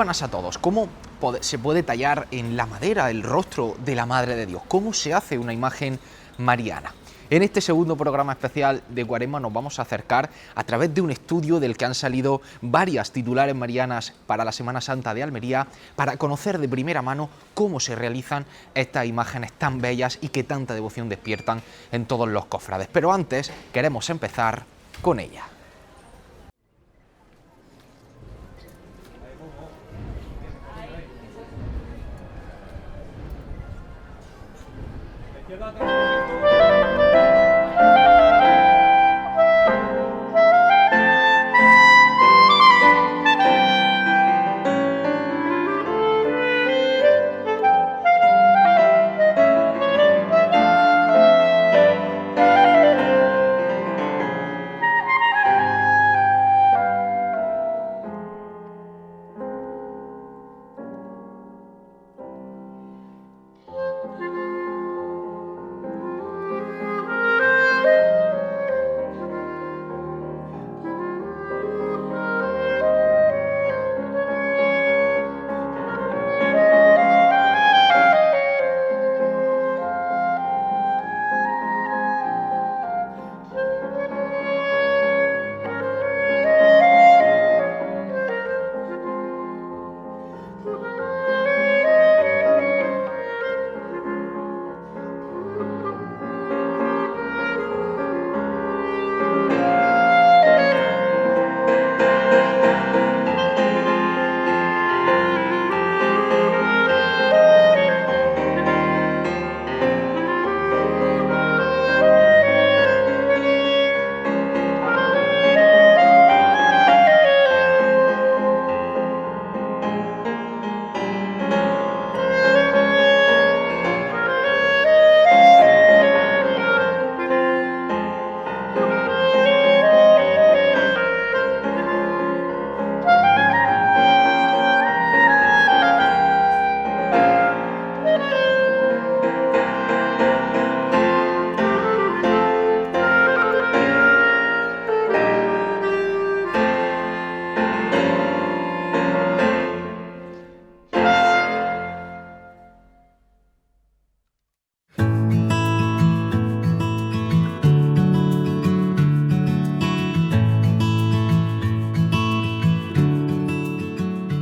buenas a todos. ¿Cómo se puede tallar en la madera el rostro de la Madre de Dios? ¿Cómo se hace una imagen mariana? En este segundo programa especial de Cuaresma nos vamos a acercar a través de un estudio del que han salido varias titulares marianas para la Semana Santa de Almería, para conocer de primera mano cómo se realizan estas imágenes tan bellas y que tanta devoción despiertan en todos los cofrades. Pero antes queremos empezar con ella.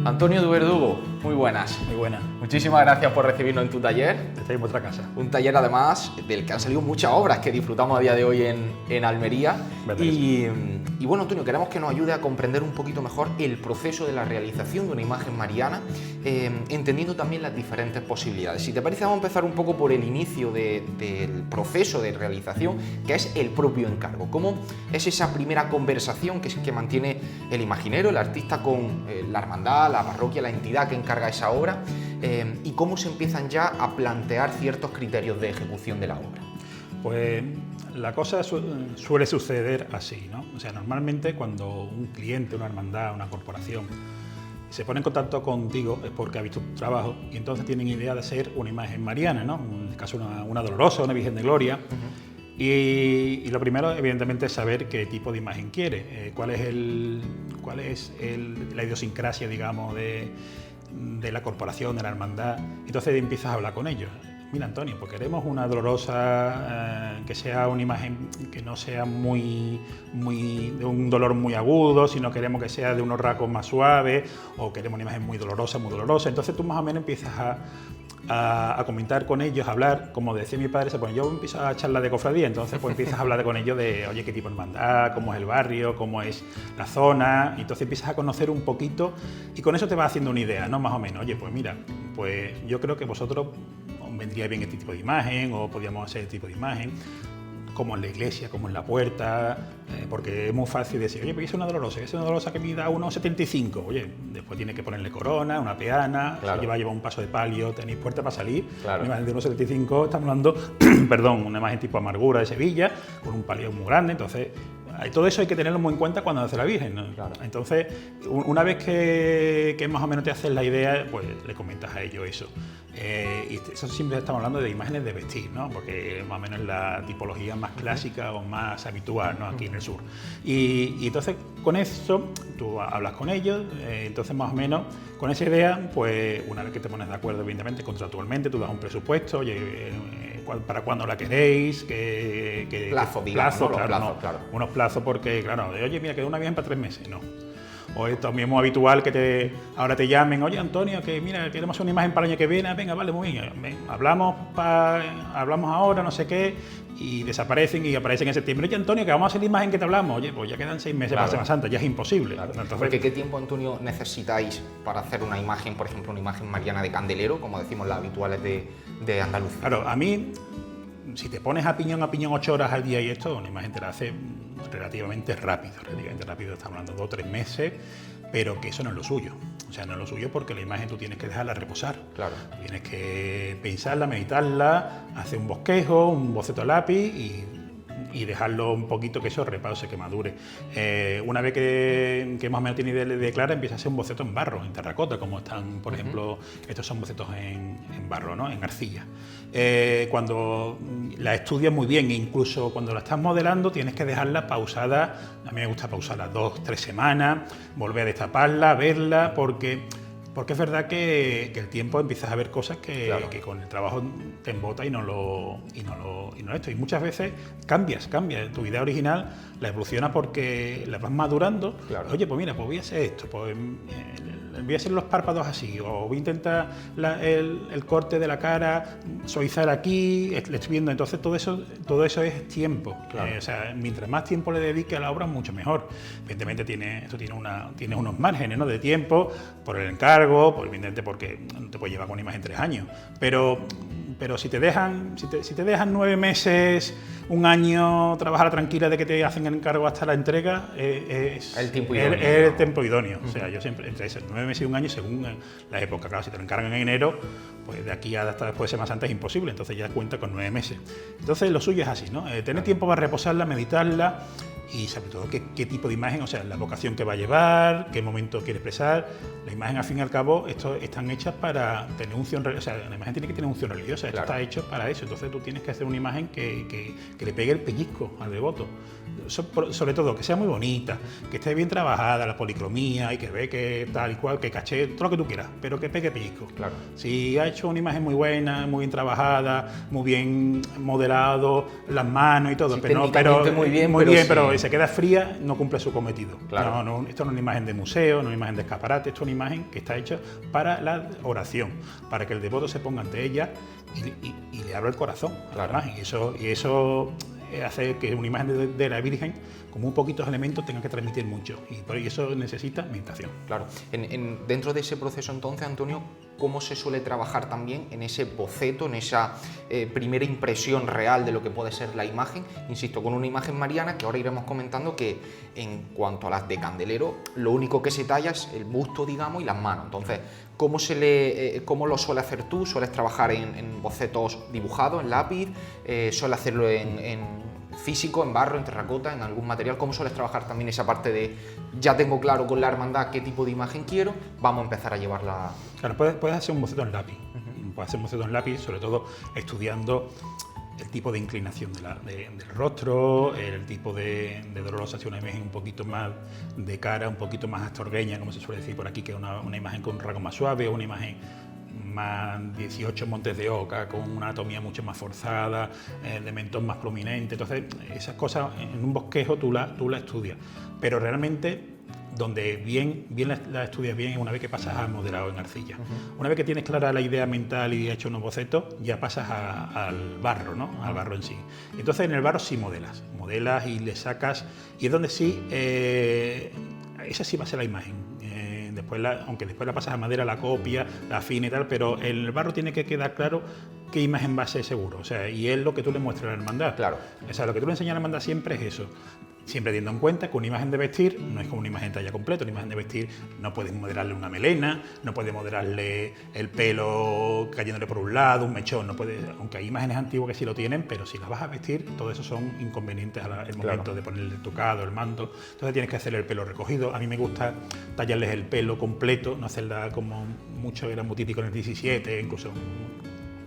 Antonio de Verdugo, muy buenas. Muy buenas. Muchísimas gracias por recibirnos en tu taller. Estoy en vuestra casa. Un taller además del que han salido muchas obras que disfrutamos a día de hoy en Almería. Y bueno, Antonio, queremos que nos ayude a comprender un poquito mejor el proceso de la realización de una imagen mariana, entendiendo también las diferentes posibilidades. Si te parece, vamos a empezar un poco por el inicio del proceso de realización, que es el propio encargo. ¿Cómo es esa primera conversación que mantiene el imaginero, el artista, con la hermandad, la parroquia, la entidad que encarga esa obra? Y cómo se empiezan ya a plantear ciertos criterios de ejecución de la obra. Pues la cosa suele suceder así, ¿no? O sea, normalmente cuando un cliente, una hermandad, una corporación se pone en contacto contigo es porque ha visto tu trabajo y entonces tienen idea de hacer una imagen mariana, ¿no? En este caso una dolorosa, una Virgen de Gloria. Y lo primero, evidentemente, es saber qué tipo de imagen quiere, cuál es la idiosincrasia, digamos, de la corporación, de la hermandad. Entonces empiezas a hablar con ellos. Mira, Antonio, pues queremos una dolorosa, que sea una imagen que no sea de un dolor muy agudo, sino queremos que sea de unos rasgos más suaves, o queremos una imagen muy dolorosa, muy dolorosa. Entonces tú más o menos empiezas a comentar con ellos, a hablar, como decía mi padre, yo empiezo a charlar de cofradía, entonces pues empiezas a hablar con ellos de, oye, qué tipo de hermandad, cómo es el barrio, cómo es la zona, y entonces empiezas a conocer un poquito y con eso te vas haciendo una idea, ¿no? Más o menos, oye, pues mira, pues yo creo que vosotros os vendría bien este tipo de imagen, o podríamos hacer este tipo de imagen, como en la iglesia, como en la puerta, porque es muy fácil decir, oye, pues es una dolorosa que mida 1,75, oye, después tiene que ponerle corona, una peana, claro. Lleva un paso de palio, tenéis puerta para salir, claro. Una imagen de 1,75, estamos hablando, perdón, una imagen tipo Amargura de Sevilla, con un palio muy grande, entonces todo eso hay que tenerlo muy en cuenta cuando hace la Virgen, ¿no? Claro. Entonces, una vez que más o menos te haces la idea, pues le comentas a ellos eso. Y eso siempre estamos hablando de imágenes de vestir, ¿no? Porque más o menos es la tipología más clásica o más habitual, ¿no? Aquí en el sur. Y entonces, con eso, tú hablas con ellos, entonces más o menos, con esa idea, pues una vez que te pones de acuerdo, evidentemente, contractualmente, tú das un presupuesto, oye, para cuándo la queréis, plazo, digamos, ¿no? Claro. Unos plazos porque, claro, oye, mira, queda una Virgen para 3 meses, no. O es también muy habitual que ahora te llamen, oye, Antonio, que mira, queremos hacer una imagen para el año que viene, venga, vale, muy bien, hablamos ahora, no sé qué, y desaparecen y aparecen en septiembre. Oye, Antonio, que vamos a hacer la imagen que te hablamos. Oye, pues ya quedan 6 meses para Semana Santa, ya es imposible. Claro. Entonces, porque ¿qué tiempo, Antonio, necesitáis para hacer una imagen, por ejemplo, una imagen mariana de candelero, como decimos las habituales de Andalucía? Claro, a mí, si te pones a piñón 8 horas al día y esto, una imagen te la hace relativamente rápido, estamos hablando de 2 o 3 meses, pero que eso no es lo suyo. O sea, no es lo suyo porque la imagen tú tienes que dejarla reposar. Claro. Tienes que pensarla, meditarla, hacer un bosquejo, un boceto a lápiz y dejarlo un poquito que eso repause, que madure. Una vez que más o menos tiene idea clara, empieza a ser un boceto en barro, en terracota, como están, por ejemplo, estos son bocetos en barro, ¿no? En arcilla. Cuando la estudias muy bien, incluso cuando la estás modelando, tienes que dejarla pausada. A mí me gusta pausarla 2 o 3 semanas, volver a destaparla, verla, porque es verdad que el tiempo empiezas a ver cosas que con el trabajo te embota y no esto. Y muchas veces cambias tu idea original, la evoluciona porque la vas madurando. Claro. Oye, pues mira, pues voy a hacer esto, pues voy a hacer los párpados así, o voy a intentar el corte de la cara, suavizar aquí, le estoy viendo. Entonces todo eso es tiempo. Claro. O sea, mientras más tiempo le dedique a la obra, mucho mejor. Evidentemente esto tiene unos márgenes, ¿no?, de tiempo, por el encargo, evidentemente porque no te puedes llevar con una imagen 3 años. Pero si te dejan 9 meses, 1 año, trabajar tranquila de que te hacen el encargo hasta la entrega, es el tiempo idóneo. Es el tiempo idóneo. O sea, yo siempre, entre esos 9 meses y 1 año, según la época. Claro, si te lo encargan en enero, pues de aquí hasta después de Semana Santa es imposible, entonces ya cuenta con 9 meses. Entonces lo suyo es así, ¿no? Tener tiempo para reposarla, meditarla y sobre todo qué tipo de imagen, o sea, la vocación que va a llevar, qué momento quiere expresar. La imagen, al fin y al cabo, están hechas para tener unción religiosa. O sea, la imagen tiene que tener unción religiosa, esto está hecho para eso. Entonces tú tienes que hacer una imagen que le pegue el pellizco al devoto. Sobre todo, que sea muy bonita, que esté bien trabajada, la policromía, y que ve que tal y cual, que caché, todo lo que tú quieras, pero que pegue pellizco. Claro. Si ha hecho una imagen muy buena, muy bien trabajada, muy bien modelado, las manos y todo, sí, pero muy bien, pero se queda fría, no cumple su cometido. Claro. Esto no es una imagen de museo, no es una imagen de escaparate, esto es una imagen que está hecha para la oración, para que el devoto se ponga ante ella y le abra el corazón a la imagen. Y eso hace que una imagen de la Virgen, con muy poquitos elementos, tenga que transmitir mucho. Y eso necesita meditación. Claro. Dentro de ese proceso, entonces, Antonio, ¿cómo se suele trabajar también en ese boceto, en esa primera impresión real de lo que puede ser la imagen? Insisto, con una imagen mariana que ahora iremos comentando, que en cuanto a las de candelero, lo único que se talla es el busto, digamos, y las manos. Entonces, ¿cómo lo sueles hacer tú? ¿Sueles trabajar en bocetos dibujados, en lápiz? ¿Sueles hacerlo en físico, en barro, en terracota, en algún material? ¿Cómo sueles trabajar también esa parte de ya tengo claro con la hermandad qué tipo de imagen quiero, vamos a empezar a llevarla? Claro, puedes hacer un boceto en lápiz. Puedes hacer un boceto en lápiz, sobre todo estudiando el tipo de inclinación del rostro, el tipo de dolorosa, si una imagen un poquito más de cara, un poquito más astorgueña, como se suele decir por aquí, que es una imagen con un rasgo más suave, o una imagen más 18 montes de oca, con una anatomía mucho más forzada, elementos más prominentes. Entonces, esas cosas en un bosquejo tú la estudias, pero realmente donde bien la estudias bien es una vez que pasas al modelado en arcilla. Una vez que tienes clara la idea mental y has hecho unos bocetos, ya pasas al barro, ¿no? Al barro en sí. Entonces, en el barro sí modelas y le sacas, y es donde sí, esa sí va a ser la imagen. Aunque después la pasas a madera, la copia, la afina y tal, pero en el barro tiene que quedar claro qué imagen va a ser seguro. O sea, y es lo que tú le muestras a la hermandad. Claro. O sea, lo que tú le enseñas a la hermandad siempre es eso. Siempre teniendo en cuenta que una imagen de vestir no es como una imagen talla completa. Una imagen de vestir no puedes moderarle una melena, no puedes moderarle el pelo cayéndole por un lado, un mechón, no puedes, aunque hay imágenes antiguas que sí lo tienen, pero si las vas a vestir, todo eso son inconvenientes al momento de ponerle el tocado, el manto. Entonces tienes que hacerle el pelo recogido. A mí me gusta tallarles el pelo completo, no hacerla como mucho, era muy típico en el 17, incluso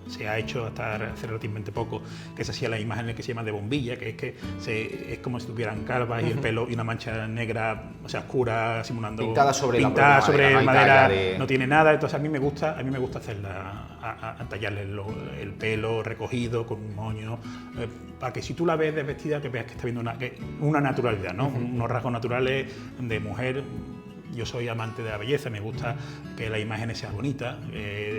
se ha hecho hasta hace relativamente poco, que se hacía la imagen que se llama de bombilla, que es como si tuvieran calvas y el pelo y una mancha negra, o sea, oscura, simulando pintada sobre madera, no tiene nada. Entonces a mí me gusta hacerla, a tallarle el pelo recogido con un moño, para que si tú la ves desvestida, que veas que está viendo una naturalidad, ¿no? Unos rasgos naturales de mujer. Yo soy amante de la belleza, me gusta que las imágenes sean bonitas.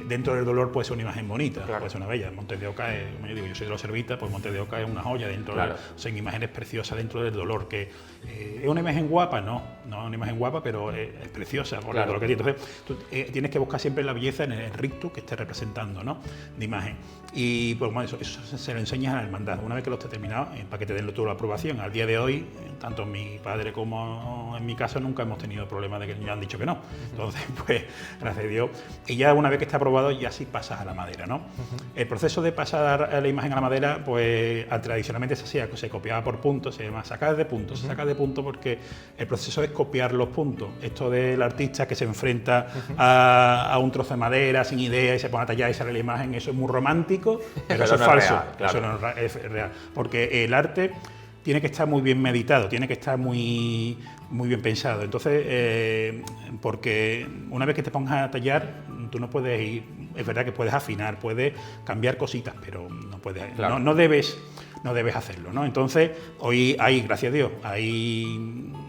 Dentro del dolor puede ser una imagen bonita, puede ser una bella. Montes de Oca, como yo digo, yo soy de los Servitas, pues Montes de Oca es una joya dentro son imágenes preciosas dentro del dolor. Que ¿es una imagen guapa? No es una imagen guapa, pero es preciosa por el dolor que tiene. Entonces, tú tienes que buscar siempre la belleza en el rictus que esté representando, ¿no? De imagen. Y pues bueno, eso se lo enseñas a la hermandad. Una vez que lo esté terminado, para que te den toda la aprobación. Al día de hoy, tanto mi padre como en mi caso, nunca hemos tenido problemas de que nos han dicho que no. Entonces, pues, gracias a Dios. Y ya una vez que está aprobado, ya sí pasas a la madera, ¿no? El proceso de pasar la imagen a la madera, pues, tradicionalmente se hacía, se copiaba por puntos, se llama sacar de puntos. Se saca de puntos porque el proceso es copiar los puntos. Esto del artista que se enfrenta a un trozo de madera sin idea y se pone a tallar y sale la imagen, eso es muy romántico, pero eso es falso. Real, claro. Eso no es real. Porque el arte tiene que estar muy bien meditado, tiene que estar muy bien pensado. Entonces, porque una vez que te pongas a tallar, tú no puedes ir, es verdad que puedes afinar, puedes cambiar cositas, pero no puedes, no debes hacerlo, ¿no? Entonces, hoy hay, gracias a Dios, hay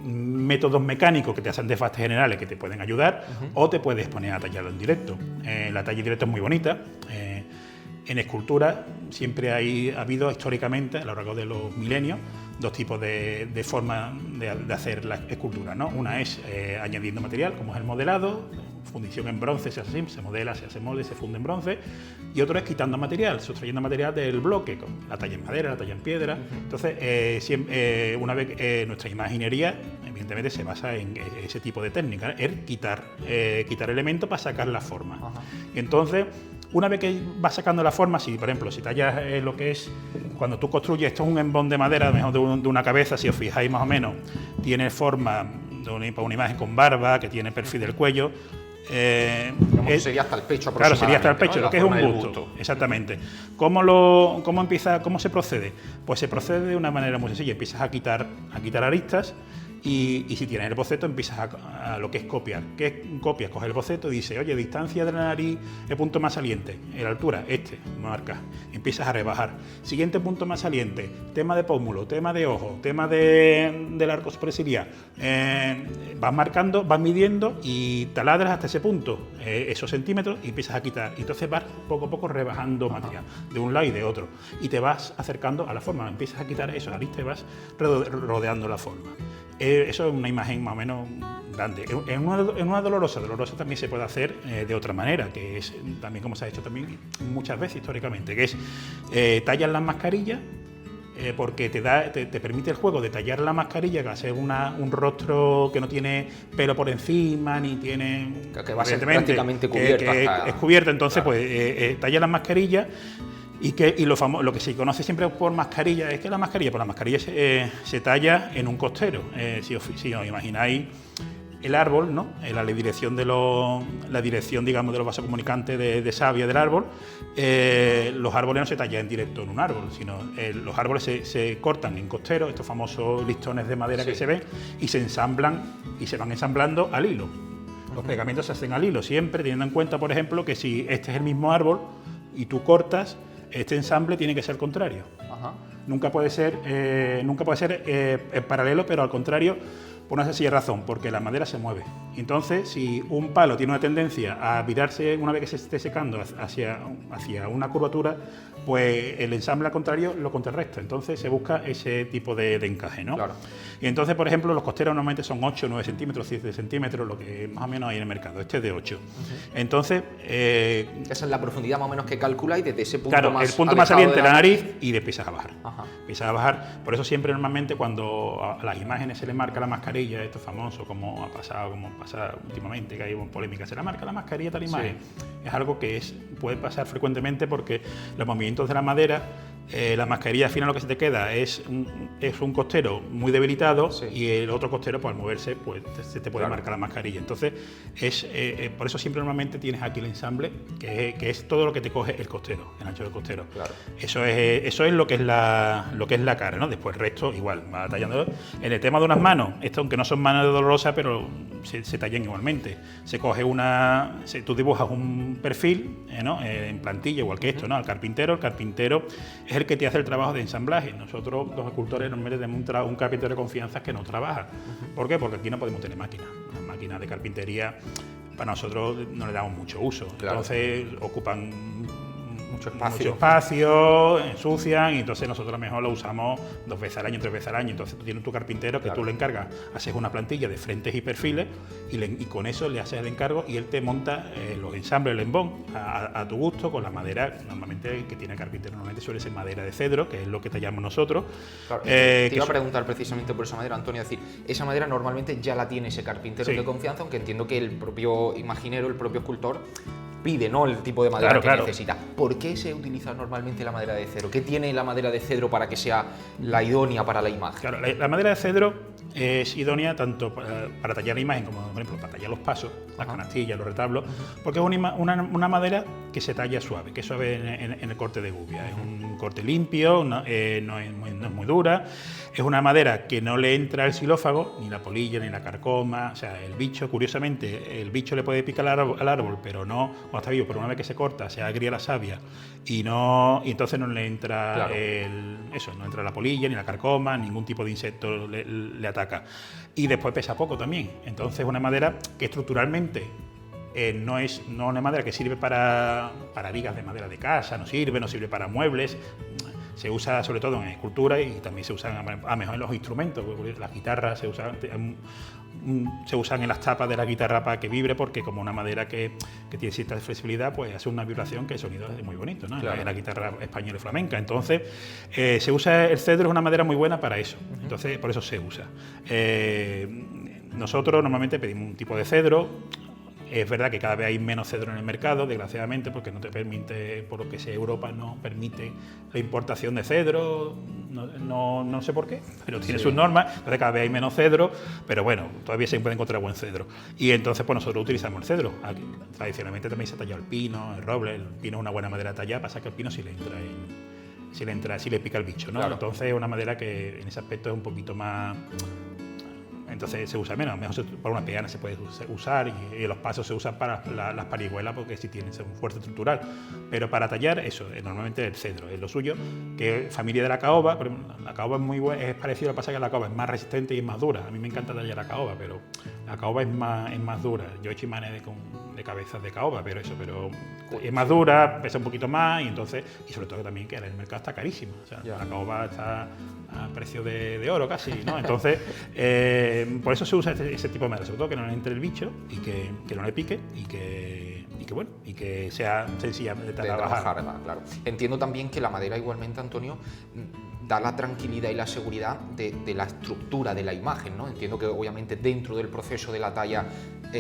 métodos mecánicos que te hacen desfastes generales que te pueden ayudar, o te puedes poner a tallarlo en directo. La talla en directo es muy bonita. En escultura siempre ha habido históricamente, a lo largo de los milenios, dos tipos de formas de hacer la escultura, ¿no? Una es añadiendo material, como es el modelado, fundición en bronce, se modela, se hace molde, se funde en bronce, y otro es quitando material, sustrayendo material del bloque, con la talla en madera, la talla en piedra. Entonces, una vez nuestra imaginería, evidentemente, se basa en ese tipo de técnica, es quitar elementos para sacar la forma. Entonces, una vez que vas sacando la forma, si por ejemplo, si tallas lo que es, cuando tú construyes, esto es un embón de madera, mejor de una cabeza, si os fijáis más o menos, tiene forma de una imagen con barba, que tiene perfil del cuello. Sería hasta el pecho aproximadamente. Claro, sería hasta el pecho, ¿no? Lo que es un busto. Exactamente. ¿Cómo se procede? Pues se procede de una manera muy sencilla. Empiezas a quitar aristas. Y si tienes el boceto, empiezas a lo que es copiar. ¿Qué copias? Coges el boceto y dices, oye, distancia de la nariz, el punto más saliente, la altura, marcas. Empiezas a rebajar. Siguiente punto más saliente, tema de pómulo, tema de ojo, tema del arco superciliar. Vas marcando, vas midiendo y taladras hasta ese punto, esos centímetros, y empiezas a quitar. Y entonces vas poco a poco rebajando material, de un lado y de otro. Y te vas acercando a la forma, empiezas a quitar esos aristas y vas rodeando la forma. Eso es una imagen más o menos grande. En una dolorosa también se puede hacer de otra manera, que es también como se ha hecho también muchas veces históricamente, que es tallar las mascarillas, porque te permite el juego de tallar la mascarilla, que hace un rostro que no tiene pelo por encima, ni tiene... Que va a ser prácticamente cubierta. Es cubierta, entonces pues talla las mascarillas. Y lo que se conoce siempre por mascarilla es que la mascarilla se talla en un costero. Si os imagináis el árbol, ¿no? La dirección, digamos, de los vasos comunicantes de savia del árbol, los árboles no se tallan en directo en un árbol, sino los árboles se cortan en costeros, estos famosos listones de madera que se ven, y se ensamblan y se van ensamblando al hilo. Los pegamentos se hacen al hilo, siempre teniendo en cuenta, por ejemplo, que si este es el mismo árbol y tú cortas, este ensamble tiene que ser contrario. Nunca puede ser paralelo, pero al contrario, Por una sencilla razón, porque la madera se mueve. Entonces, si un palo tiene una tendencia a virarse una vez que se esté secando hacia una curvatura, pues el ensamble al contrario lo contrarresta. Entonces se busca ese tipo de encaje, ¿no? Claro. Y entonces, por ejemplo, los costeros normalmente son 8, 9 centímetros, 7 centímetros, lo que más o menos hay en el mercado. Este es de 8. Entonces... esa es la profundidad más o menos que calculáis desde ese punto claro, más el punto más saliente de la nariz y después empiezas a bajar. Ajá. Empiezas a bajar. Por eso siempre normalmente cuando a las imágenes se le marca la mascarilla, esto es famoso, como pasa últimamente, que hay polémica, se le marca la mascarilla a tal imagen. Sí. Es algo que puede pasar frecuentemente porque los movimientos de la madera, la mascarilla al final lo que se te queda es un costero muy debilitado, sí, y el otro costero, pues al moverse, pues se te puede marcar la mascarilla. Entonces, por eso siempre normalmente tienes aquí el ensamble, que es todo lo que te coge el costero, el ancho del costero. Claro. Eso es lo que es la cara, ¿no? Después el resto igual, va tallando. En el tema de unas manos, esto aunque no son manos dolorosas, pero se tallan igualmente. Se coge tú dibujas un perfil, ¿no? En plantilla, igual que esto, ¿no? El carpintero es el que te hace el trabajo de ensamblaje. Nosotros, los escultores, normalmente tenemos un carpintero de confianza que no trabaja. ¿Por qué? Porque aquí no podemos tener máquinas. Las máquinas de carpintería para nosotros no le damos mucho uso. Claro. Entonces ocupan mucho espacio, ensucian, y entonces nosotros a lo mejor lo usamos 2 veces al año, 3 veces al año. Entonces tú tienes tu carpintero que tú le encargas, haces una plantilla de frentes y perfiles y con eso le haces el encargo y él te monta los ensambles, el embón a tu gusto con la madera. Normalmente que tiene el carpintero normalmente suele ser madera de cedro, que es lo que tallamos nosotros. Claro, te iba a preguntar precisamente por esa madera, Antonio, es decir, esa madera normalmente ya la tiene ese carpintero de confianza, aunque entiendo que el propio imaginero, el propio escultor pide, ¿no?, el tipo de madera que necesita. ¿Por qué se utiliza normalmente la madera de cedro? ¿Qué tiene la madera de cedro para que sea la idónea para la imagen? Claro, la madera de cedro es idónea tanto para tallar la imagen como, por ejemplo, para tallar los pasos, las canastillas, los retablos, porque es una madera que se talla suave, que es suave en el corte de gubia. Es un corte limpio, no es muy dura. Es una madera que no le entra el xilófago, ni la polilla, ni la carcoma. O sea, el bicho, curiosamente, el bicho le puede picar al árbol, pero no cuando está vivo. Pero una vez que se corta, se agria la savia y entonces no le entra no entra la polilla, ni la carcoma, ningún tipo de insecto le ataca. Y después pesa poco también. Entonces es una madera que estructuralmente no es una madera que sirve para vigas de madera de casa, no sirve para muebles. Se usa sobre todo en escultura y también se usa a lo mejor en los instrumentos. Las guitarras se usan en las tapas de la guitarra para que vibre, porque como una madera que tiene cierta flexibilidad, pues hace una vibración que el sonido es muy bonito, ¿no? Claro. En la guitarra española y flamenca. Entonces, se usa el cedro, es una madera muy buena para eso. Entonces, por eso se usa. Nosotros normalmente pedimos un tipo de cedro. Es verdad que cada vez hay menos cedro en el mercado, desgraciadamente, porque no te permite, por lo que sea, Europa no permite la importación de cedro, no sé por qué, pero tiene sus normas. Entonces cada vez hay menos cedro, pero bueno, todavía se puede encontrar buen cedro. Y entonces pues nosotros utilizamos el cedro. Aquí, tradicionalmente también se ha tallado el pino, el roble. El pino es una buena madera tallada, pasa que el pino sí le pica el bicho, ¿no? Claro. Entonces es una madera que en ese aspecto es un poquito más... Entonces se usa menos, mejor para una peana se puede usar y los pasos se usan para las parihuelas porque sí tienen un fuerte estructural. Pero para tallar, eso, normalmente el cedro es lo suyo, que es familia de la caoba. Pero la caoba es muy buena, es parecido, lo que pasa es que la caoba es más resistente y es más dura. A mí me encanta tallar la caoba, pero la caoba es más dura. Yo he hecho imanes de cabezas de caoba, pero es más dura, pesa un poquito más y sobre todo también que en el mercado está carísima. O sea, la caoba está a precio de oro casi, ¿no? Entonces, por eso se usa ese tipo de madera, sobre todo que no le entre el bicho y que no le pique y que sea sencilla de trabajar. Claro. Entiendo también que la madera igualmente, Antonio, da la tranquilidad y la seguridad de la estructura de la imagen, ¿no? Entiendo que obviamente dentro del proceso de la talla,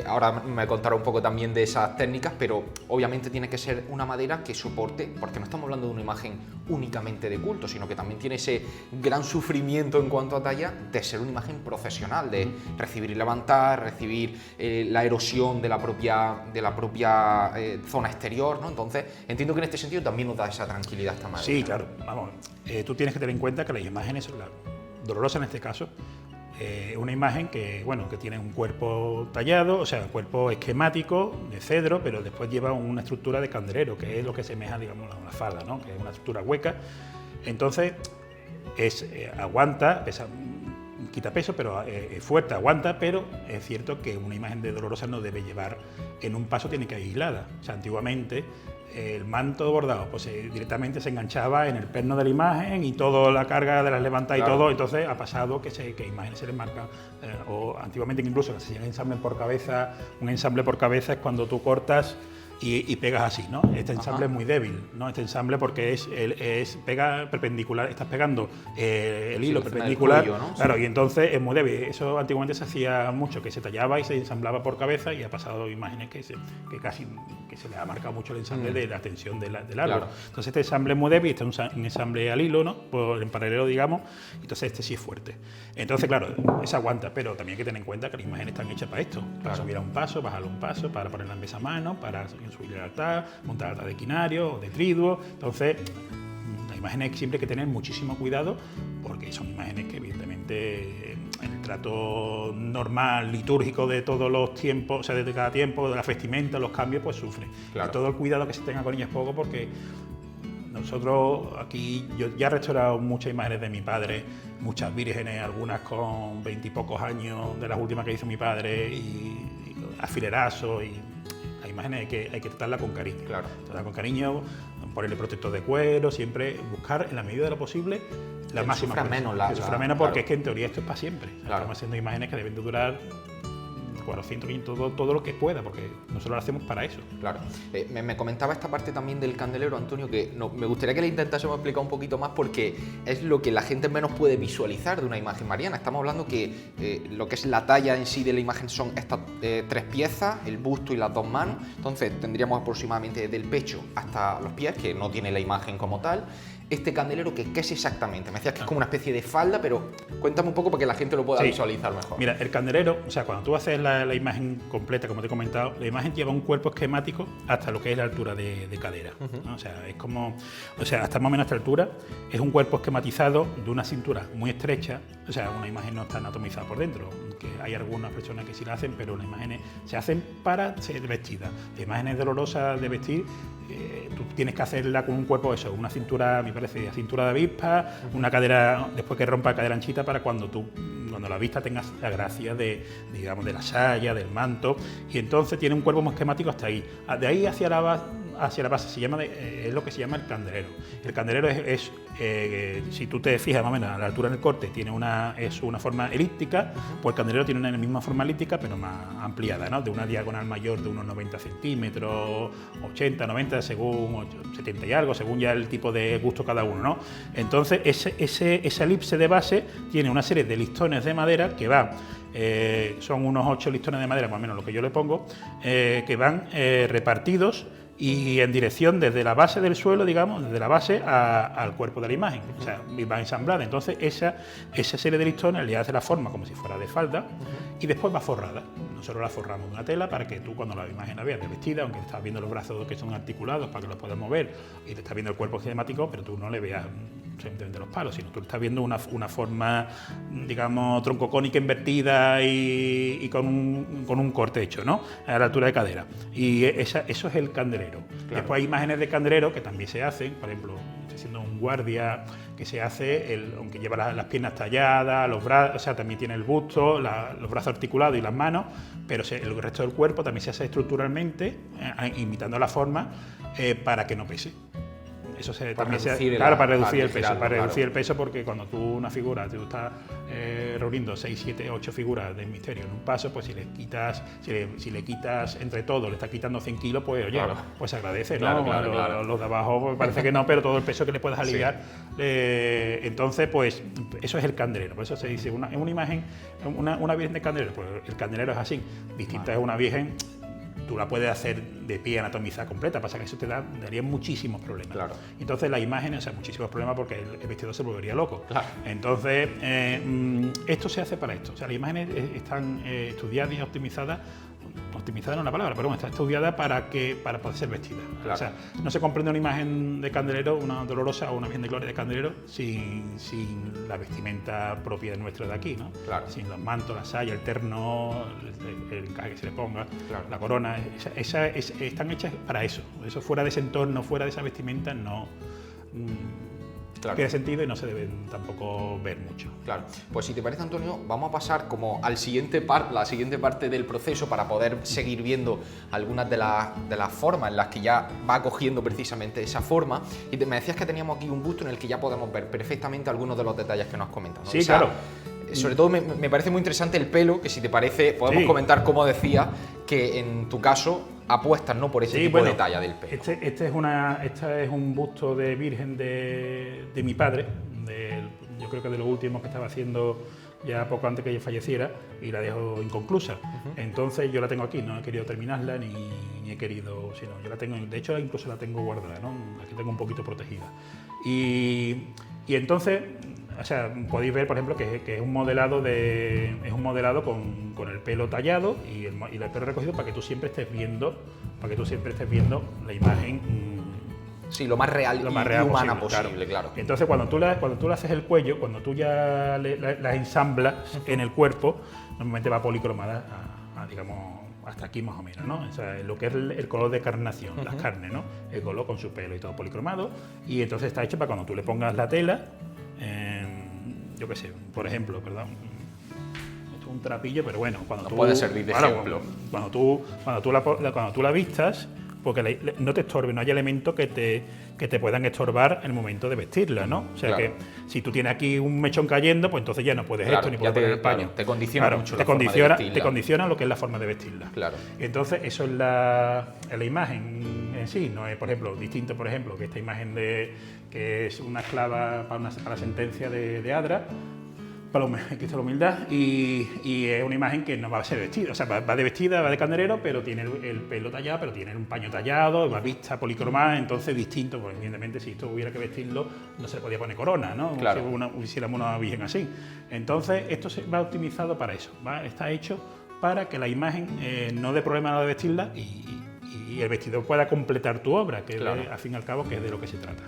ahora me contará un poco también de esas técnicas, pero obviamente tiene que ser una madera que soporte, porque no estamos hablando de una imagen únicamente de culto, sino que también tiene ese gran sufrimiento en cuanto a talla de ser una imagen profesional, de recibir y levantar, recibir la erosión de la propia zona exterior, ¿no? Entonces entiendo que en este sentido también nos da esa tranquilidad esta madera. Sí, claro. Vamos, tú tienes que tener en cuenta que las imágenes, la dolorosa en este caso, una imagen que tiene un cuerpo tallado, o sea, un cuerpo esquemático de cedro, pero después lleva una estructura de candelero, que es lo que semeja, digamos, a una falda, ¿no? Que es una estructura hueca. Entonces, aguanta, pesa quita peso, pero es fuerte, aguanta, pero es cierto que una imagen de Dolorosa no debe llevar en un paso, tiene que ir aislada. O sea, antiguamente el manto bordado pues directamente se enganchaba en el perno de la imagen y toda la carga de las levantas y todo, entonces ha pasado que imágenes se les marcan, o antiguamente incluso se hacía ensamble por cabeza. Un ensamble por cabeza es cuando tú cortas y pegas así, ¿no? Este ensamble es muy débil, ¿no? Este ensamble porque pega perpendicular, estás pegando el hilo perpendicular, cuello, ¿no? Claro, y entonces es muy débil. Eso antiguamente se hacía mucho, que se tallaba y se ensamblaba por cabeza, y ha pasado imágenes que se le ha marcado mucho el ensamble de la tensión del árbol. Claro. Entonces este ensamble es muy débil, este es un ensamble al hilo, ¿no? En paralelo, digamos, entonces este sí es fuerte. Entonces, claro, ese aguanta, pero también hay que tener en cuenta que las imágenes están hechas para esto, para subir a un paso, bajarlo un paso, para ponerla en mesa a mano, para subir el altar, montar el altar de quinario o de triduo. Entonces, las imágenes siempre hay que tener muchísimo cuidado, porque son imágenes que evidentemente en el trato normal, litúrgico de todos los tiempos, o sea, de cada tiempo, de la vestimenta, los cambios, pues sufren. Claro. Y todo el cuidado que se tenga con ellas es poco, porque nosotros aquí, yo ya he restaurado muchas imágenes de mi padre, muchas vírgenes, algunas con 20 y pocos años, de las últimas que hizo mi padre, y alfilerazos, y las imágenes hay que tratarlas con cariño. Claro. Tratarlas con cariño, ponerle protector de cuero, siempre buscar en la medida de lo posible la máxima. Que sufra menos, porque es que en teoría esto es para siempre. Claro. Estamos haciendo imágenes que deben de durar 400, 500, todo lo que pueda, porque nosotros lo hacemos para eso. Claro. Me comentaba esta parte también del candelero, Antonio, que me gustaría que le intentásemos explicar un poquito más, porque es lo que la gente menos puede visualizar de una imagen mariana. Estamos hablando que lo que es la talla en sí de la imagen son estas 3 piezas, el busto y las 2 manos. Entonces tendríamos aproximadamente desde el pecho hasta los pies, que no tiene la imagen como tal. Este candelero, ¿qué es exactamente? Me decías que es como una especie de falda, pero cuéntame un poco para que la gente lo pueda visualizar mejor. Mira, el candelero, o sea, cuando tú haces la imagen completa, como te he comentado, la imagen lleva un cuerpo esquemático hasta lo que es la altura de cadera, ¿no? O sea, es como, hasta más o menos esta altura, es un cuerpo esquematizado de una cintura muy estrecha. O sea, una imagen no está anatomizada por dentro, que hay algunas personas que sí la hacen, pero las imágenes se hacen para ser vestidas. Las imágenes dolorosas de vestir, tú tienes que hacerla con un cuerpo, una cintura, me parece, cintura de avispa, una cadera, después que rompa cadera anchita, para cuando la vista tengas la gracia de la saya, del manto, y entonces tiene un cuerpo muy esquemático hasta ahí. De ahí hacia la base es lo que se llama el candelero. El candelero es si tú te fijas más o menos a la altura del corte, es una forma elíptica, pues el candelero tiene una misma forma elíptica, pero más ampliada, ¿no? De una diagonal mayor de unos 90 centímetros, 80, 90, según 70 y algo, según ya el tipo de gusto cada uno, ¿no? Entonces, esa elipse de base tiene una serie de listones de madera que van, son unos 8 listones de madera, más o menos lo que yo le pongo, que van repartidos y en dirección desde la base del suelo, digamos, desde la base al cuerpo de la imagen, o sea, va ensamblada. Entonces esa serie de listones le hace la forma como si fuera de falda, y después va forrada. Nosotros la forramos de una tela para que tú, cuando la imagen la veas de vestida, aunque estás viendo los brazos que son articulados para que los puedas mover, y te estás viendo el cuerpo cinemático, pero tú no le veas simplemente los palos, sino tú estás viendo una forma, digamos, troncocónica invertida y con un corte hecho, ¿no? A la altura de cadera. Y eso es el candelero. Claro. Después hay imágenes de candelero que también se hacen, por ejemplo, estoy haciendo un guardia que se hace, aunque lleva las piernas talladas, los brazos, o sea, también tiene el busto, los brazos articulados y las manos, pero el resto del cuerpo también se hace estructuralmente, imitando la forma, para que no pese. Eso para reducir el peso, porque cuando tú una figura, tú estás reuniendo 6, 7, 8 figuras de misterio en un paso, pues si le quitas entre todos, le estás quitando 100 kilos, pues oye, pues se agradece, ¿no? Claro. Los de abajo pues, parece que no, pero todo el peso que le puedas aliviar. Entonces, pues eso es el candelero. Por eso se dice una imagen, una virgen de candelero, pues el candelero es así. Distinta es una virgen. Tú la puedes hacer de pie anatomizada completa, pasa que eso te daría muchísimos problemas. Claro. Entonces las imágenes, muchísimos problemas, porque el vestido se volvería loco. Claro. Entonces, esto se hace para esto. O sea, las imágenes están estudiadas y optimizadas no es la palabra, pero bueno, está estudiada para poder ser vestida. Claro. O sea, no se comprende una imagen de candelero, una dolorosa o una virgen de gloria de candelero, sin la vestimenta propia nuestra de aquí, ¿no? Claro. Sin los mantos, la saya, el terno, el encaje que se le ponga, la corona, están hechas para eso. Eso fuera de ese entorno, fuera de esa vestimenta, no Claro. Pierde sentido y no se deben tampoco ver mucho. Claro, pues si te parece, Antonio, vamos a pasar como al la siguiente parte del proceso para poder seguir viendo algunas de las formas en las que ya va cogiendo precisamente esa forma. Y me decías que teníamos aquí un busto en el que ya podemos ver perfectamente algunos de los detalles que nos has comentado, ¿no? Sí, claro. Sobre todo me parece muy interesante el pelo, que si te parece podemos comentar, como decía, que en tu caso apuestas no por ese tipo de talla del pelo. Este es un busto de virgen de mi padre, yo creo que de los últimos que estaba haciendo ya poco antes que ella falleciera, y la dejo inconclusa. Entonces yo la tengo aquí, no he querido terminarla ni he querido, sino yo la tengo, de hecho incluso la tengo guardada, ¿no? Aquí tengo un poquito protegida. Y entonces, o sea, podéis ver, por ejemplo, que es un modelado con el pelo tallado y el pelo recogido para que tú siempre estés viendo la imagen. Sí, lo más real y humana posible, claro. Entonces, cuando tú le haces el cuello, cuando tú ya la ensamblas en el cuerpo, normalmente va policromada digamos, hasta aquí más o menos, ¿no? O sea, lo que es el color de carnación, las carnes, ¿no? El color con su pelo y todo policromado. Y entonces está hecho para cuando tú le pongas la tela, yo qué sé, por ejemplo, perdón, esto es un trapillo, pero bueno, cuando tú... puede servir de ejemplo. Cuando tú la vistas, porque no te estorbe, no hay elementos que te puedan estorbar en el momento de vestirla, ¿no? O sea, que si tú tienes aquí un mechón cayendo, pues entonces ya no puedes esto ni puedes poner el paño. Te condiciona mucho te condiciona lo que es la forma de vestirla. Claro. Entonces, eso es la imagen en sí, no es, por ejemplo, distinto, por ejemplo, que esta imagen que es una esclava para la sentencia de Adra, para la humildad, y es una imagen que no va a ser vestida, o sea, va de vestida, va de candelero, pero tiene el pelo tallado, pero tiene un paño tallado, va vista policromada, entonces distinto, pues evidentemente si esto hubiera que vestirlo, no se le podía poner corona, ¿no? Claro. Si hiciéramos una virgen así. Entonces, esto va optimizado para eso, está hecho para que la imagen no dé problema a la hora de vestirla y el vestidor pueda completar tu obra, que claro, al fin y al cabo que es de lo que se trata.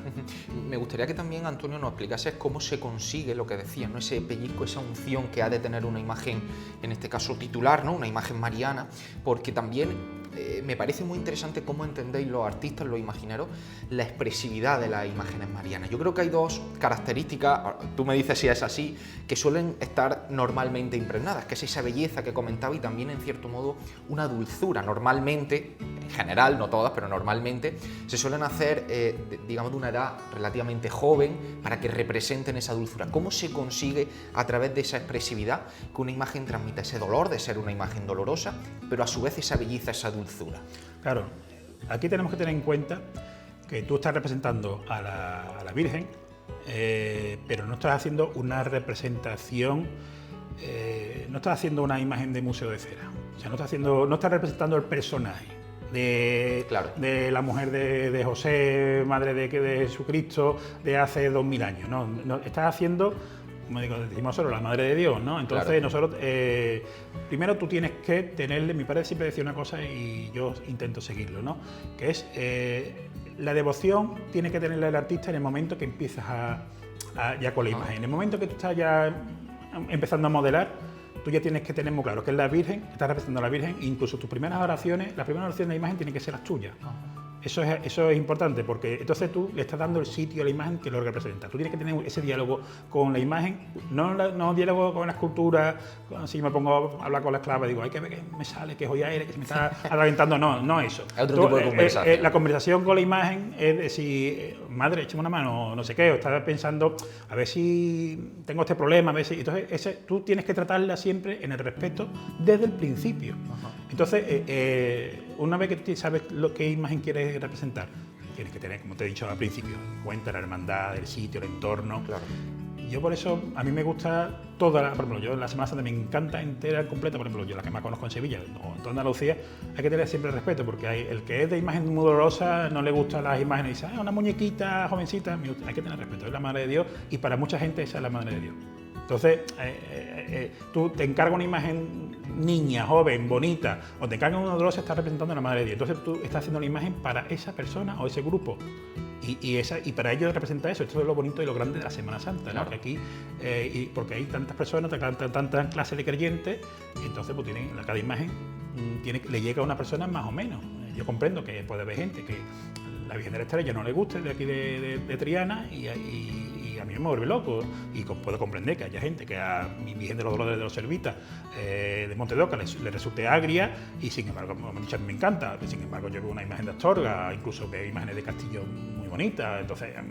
Me gustaría que también, Antonio, nos explicases cómo se consigue lo que decías, ¿no? Ese pellizco, esa unción que ha de tener una imagen, en este caso titular, ¿no? Una imagen mariana, porque también me parece muy interesante cómo entendéis los artistas, los imagineros, la expresividad de las imágenes marianas. Yo creo que hay dos características, tú me dices si es así, que suelen estar normalmente impregnadas, que es esa belleza que comentaba y también, en cierto modo, una dulzura. Normalmente, en general, no todas, pero normalmente, se suelen hacer, digamos, de una edad relativamente joven para que representen esa dulzura. ¿Cómo se consigue, a través de esa expresividad, que una imagen transmita ese dolor de ser una imagen dolorosa, pero a su vez esa belleza, esa dulzura? Claro, aquí tenemos que tener en cuenta que tú estás representando a la Virgen, pero no estás haciendo una representación, no estás haciendo una imagen de museo de cera. O sea, no estás representando el personaje de la mujer de José, madre de Jesucristo, de hace 2000 años. No, estás haciendo, como decimos nosotros, la Madre de Dios, ¿no? Entonces, claro, nosotros, primero tú tienes que tenerle, mi padre siempre decía una cosa y yo intento seguirlo, ¿no? Que es, la devoción tiene que tenerla el artista en el momento que empiezas ya con la imagen. En el momento que tú estás ya empezando a modelar, tú ya tienes que tener muy claro que es la Virgen, estás representando a la Virgen, e incluso tus primeras oraciones, la primera oración de la imagen tiene que ser las tuyas. Eso es importante, porque entonces tú le estás dando el sitio a la imagen que lo representa. Tú tienes que tener ese diálogo con la imagen, no diálogo con la escultura. Si me pongo a hablar con la esclava, digo, hay que ver que me sale, que joya eres, que se me está atragantando. No eso. Es otro tipo de conversación. La conversación con la imagen es decir, madre, échame una mano, no sé qué, o estás pensando, a ver si tengo este problema, a ver si... Entonces, tú tienes que tratarla siempre en el respeto desde el principio. Entonces, una vez que tú sabes qué imagen quieres representar, tienes que tener, como te he dicho al principio, en cuenta la hermandad, el sitio, el entorno. Claro. Yo por eso, a mí me gusta por ejemplo, yo la Semana Santa me encanta entera, completa, por ejemplo, yo la que más conozco en Sevilla, o en toda Andalucía, hay que tener siempre respeto, porque el que es de imagen muy dolorosa no le gustan las imágenes y dice, una muñequita jovencita, hay que tener respeto, es la Madre de Dios, y para mucha gente esa es la Madre de Dios. Entonces, tú te encargas una imagen niña, joven, bonita, o te encargas una dolorosa, estás representando a la Madre de Dios. Entonces tú estás haciendo la imagen para esa persona o ese grupo. Y para ellos representa eso. Esto es lo bonito y lo grande de la Semana Santa, ¿no? Claro. Que aquí, porque hay tantas personas, tantas clases de creyentes, y entonces pues cada imagen le llega a una persona más o menos. Yo comprendo que puede haber gente que la Virgen de la Estrella no le guste, de aquí de Triana, y a mí me vuelve loco y puedo comprender que haya gente que a mi Virgen de los Dolores de los Servitas de Monte de Oca le resulte agria y sin embargo, como he dicho, a mí me encanta. Sin embargo, yo veo una imagen de Astorga, incluso veo imágenes de Castillo muy bonitas, entonces a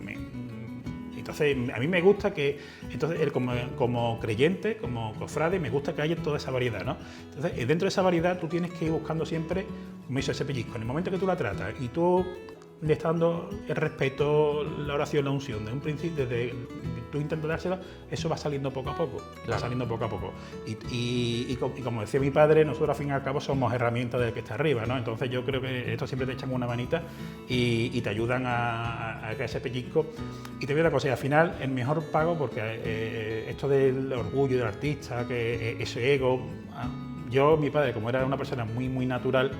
mí me gusta que, entonces él como creyente, como cofrade, me gusta que haya toda esa variedad, ¿no? Entonces, dentro de esa variedad tú tienes que ir buscando siempre, como hizo ese pellizco, en el momento que tú la tratas y tú le estás dando el respeto, la oración, la unción, de un principio, desde tú intentas dársela, eso va saliendo poco a poco, claro. Va saliendo poco a poco. Y como decía mi padre, nosotros al fin y al cabo somos herramientas del que está arriba, ¿no? Entonces yo creo que esto siempre te echan una manita y te ayudan a que ese pellizco. Y te digo una cosa, y al final el mejor pago, porque esto del orgullo del artista, que ese ego, mi padre, como era una persona muy, muy natural,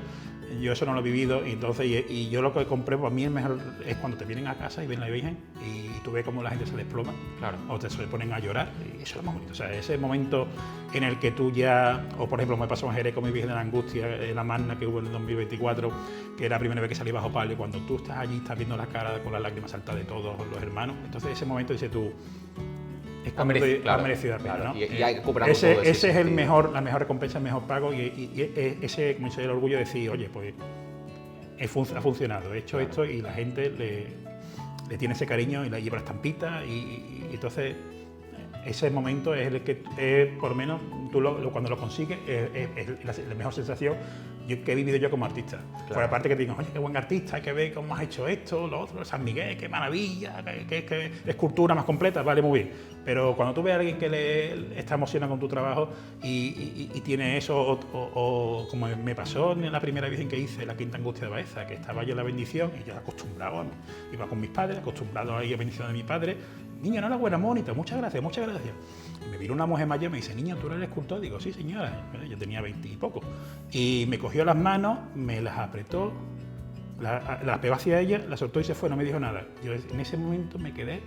yo eso no lo he vivido, y yo lo que compré, para mí el mejor es cuando te vienen a casa y ven la Virgen y tú ves cómo la gente se desploma, claro. o se ponen a llorar, y eso es lo más bonito. O sea, ese momento en el que tú ya, o por ejemplo me pasó en Jerez con mi Virgen de la Angustia, la magna que hubo en el 2024, que era la primera vez que salí bajo palio, cuando tú estás allí, estás viendo la cara con las lágrimas saltadas de todos los hermanos, entonces ese momento dices tú, es cuando ha merecido la pena, claro, ¿no? Y hay que cooperar ese todo es la mejor recompensa, el mejor pago, y ese, como dice, el orgullo de decir, oye, pues ha funcionado, he hecho esto y la gente le tiene ese cariño y le lleva la estampita y entonces ese momento es el que, por lo menos, tú cuando lo consigues, es la mejor sensación que he vivido yo como artista. Claro. Por aparte que te digan, oye, qué buen artista, hay que ver cómo has hecho esto, lo otro, San Miguel, qué maravilla, qué escultura más completa, vale, muy bien. Pero cuando tú ves a alguien que le está emocionado con tu trabajo y tiene eso, o como me pasó en la primera Virgen que hice, la Quinta Angustia de Baeza, que estaba yo en la bendición y yo acostumbrado, iba con mis padres, acostumbrado a ir a bendición de mi padre. Niño, enhorabuena, bonita, muchas gracias, muchas gracias. Y me vino una mujer mayor y me dice, niño, ¿tú eres el escultor? Digo, sí, señora. Yo tenía 20 y poco. Y me cogió las manos, me las apretó, las pegó hacia ella, la soltó y se fue, no me dijo nada. Yo en ese momento me quedé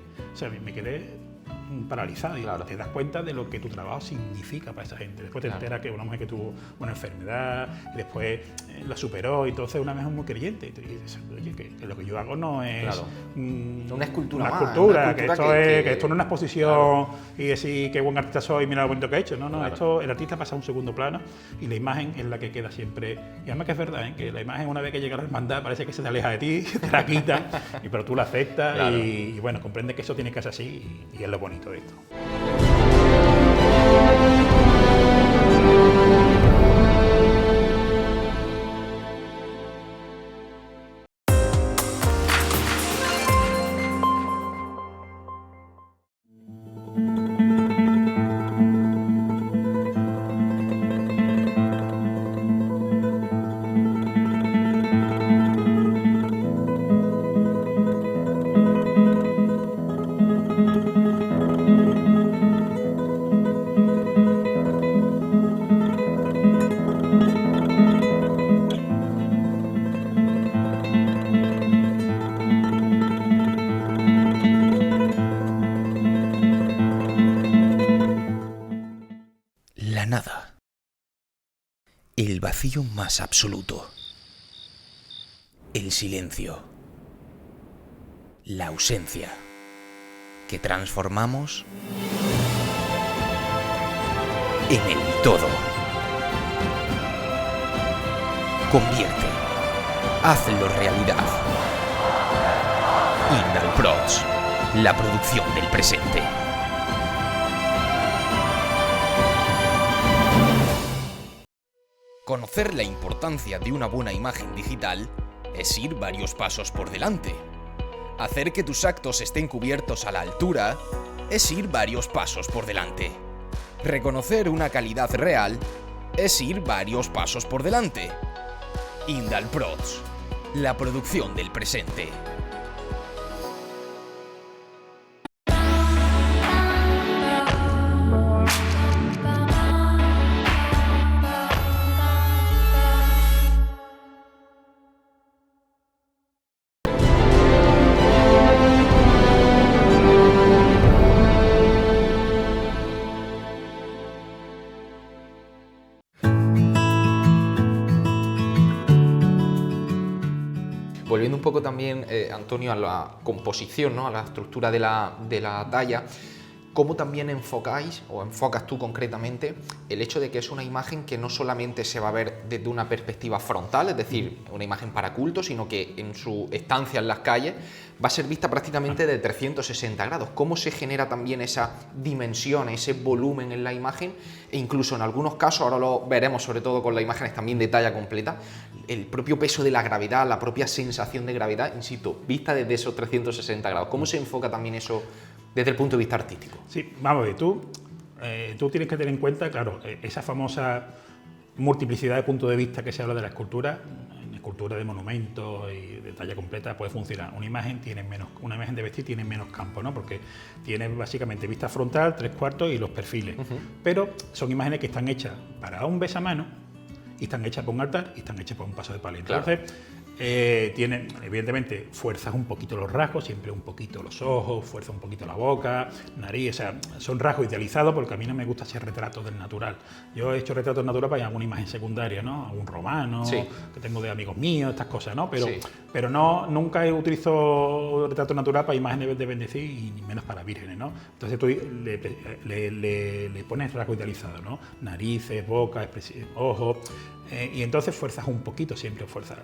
paralizado, y claro, te das cuenta de lo que tu trabajo significa para esa gente. Después te enteras que una mujer que tuvo una enfermedad y después la superó, y entonces una vez es muy creyente y te dices, oye, que lo que yo hago no es una escultura, que esto no es una exposición y decir qué buen artista soy, mira lo bonito que he hecho. No, esto, el artista pasa a un segundo plano y la imagen es la que queda siempre. Y además que es verdad, que la imagen, una vez que llega a la hermandad, parece que se te aleja de ti, te la quita, pero tú la aceptas y bueno, comprendes que eso tiene que ser así, y es lo bonito de esto. La nada. El vacío más absoluto. El silencio. La ausencia. Que transformamos en el todo. Convierte. Hazlo realidad. Indalprods. La producción del presente. Conocer la importancia de una buena imagen digital es ir varios pasos por delante. Hacer que tus actos estén cubiertos a la altura es ir varios pasos por delante. Reconocer una calidad real es ir varios pasos por delante. Indalprods, la producción del presente. poco también, Antonio, a la composición, ¿no? A la estructura de la talla, ¿cómo también enfocáis, o enfocas tú concretamente, el hecho de que es una imagen que no solamente se va a ver desde una perspectiva frontal, es decir, una imagen para culto, sino que en su estancia en las calles va a ser vista prácticamente de 360 grados? ¿Cómo se genera también esa dimensión, ese volumen en la imagen? E incluso en algunos casos, ahora lo veremos sobre todo con las imágenes también de talla completa, el propio peso de la gravedad, la propia sensación de gravedad, insisto, vista desde esos 360 grados. ¿Cómo se enfoca también eso desde el punto de vista artístico? Sí, vamos a ver, tú tienes que tener en cuenta, claro, esa famosa multiplicidad de puntos de vista que se habla de la escultura. En escultura de monumentos y de talla completa puede funcionar. Una imagen de vestir tiene menos campo, ¿no? Porque tiene básicamente vista frontal, 3/4 y los perfiles. Pero son imágenes que están hechas para un besamano, y están hechas para un altar, y están hechas para un paso de palio. Claro. Entonces, tienen, evidentemente, fuerzas un poquito los rasgos, siempre un poquito los ojos, fuerza un poquito la boca, nariz, o sea, son rasgos idealizados, porque a mí no me gusta hacer retratos del natural. Yo he hecho retratos naturales para alguna imagen secundaria, ¿no? Algún romano, sí, que tengo de amigos míos, estas cosas, ¿no? Pero, sí, pero no, nunca he utilizado retrato natural para imágenes de bendecir, y ni menos para vírgenes, ¿no? Entonces tú le pones rasgos idealizados, ¿no? Narices, boca, ojos, y entonces fuerzas un poquito, siempre fuerzas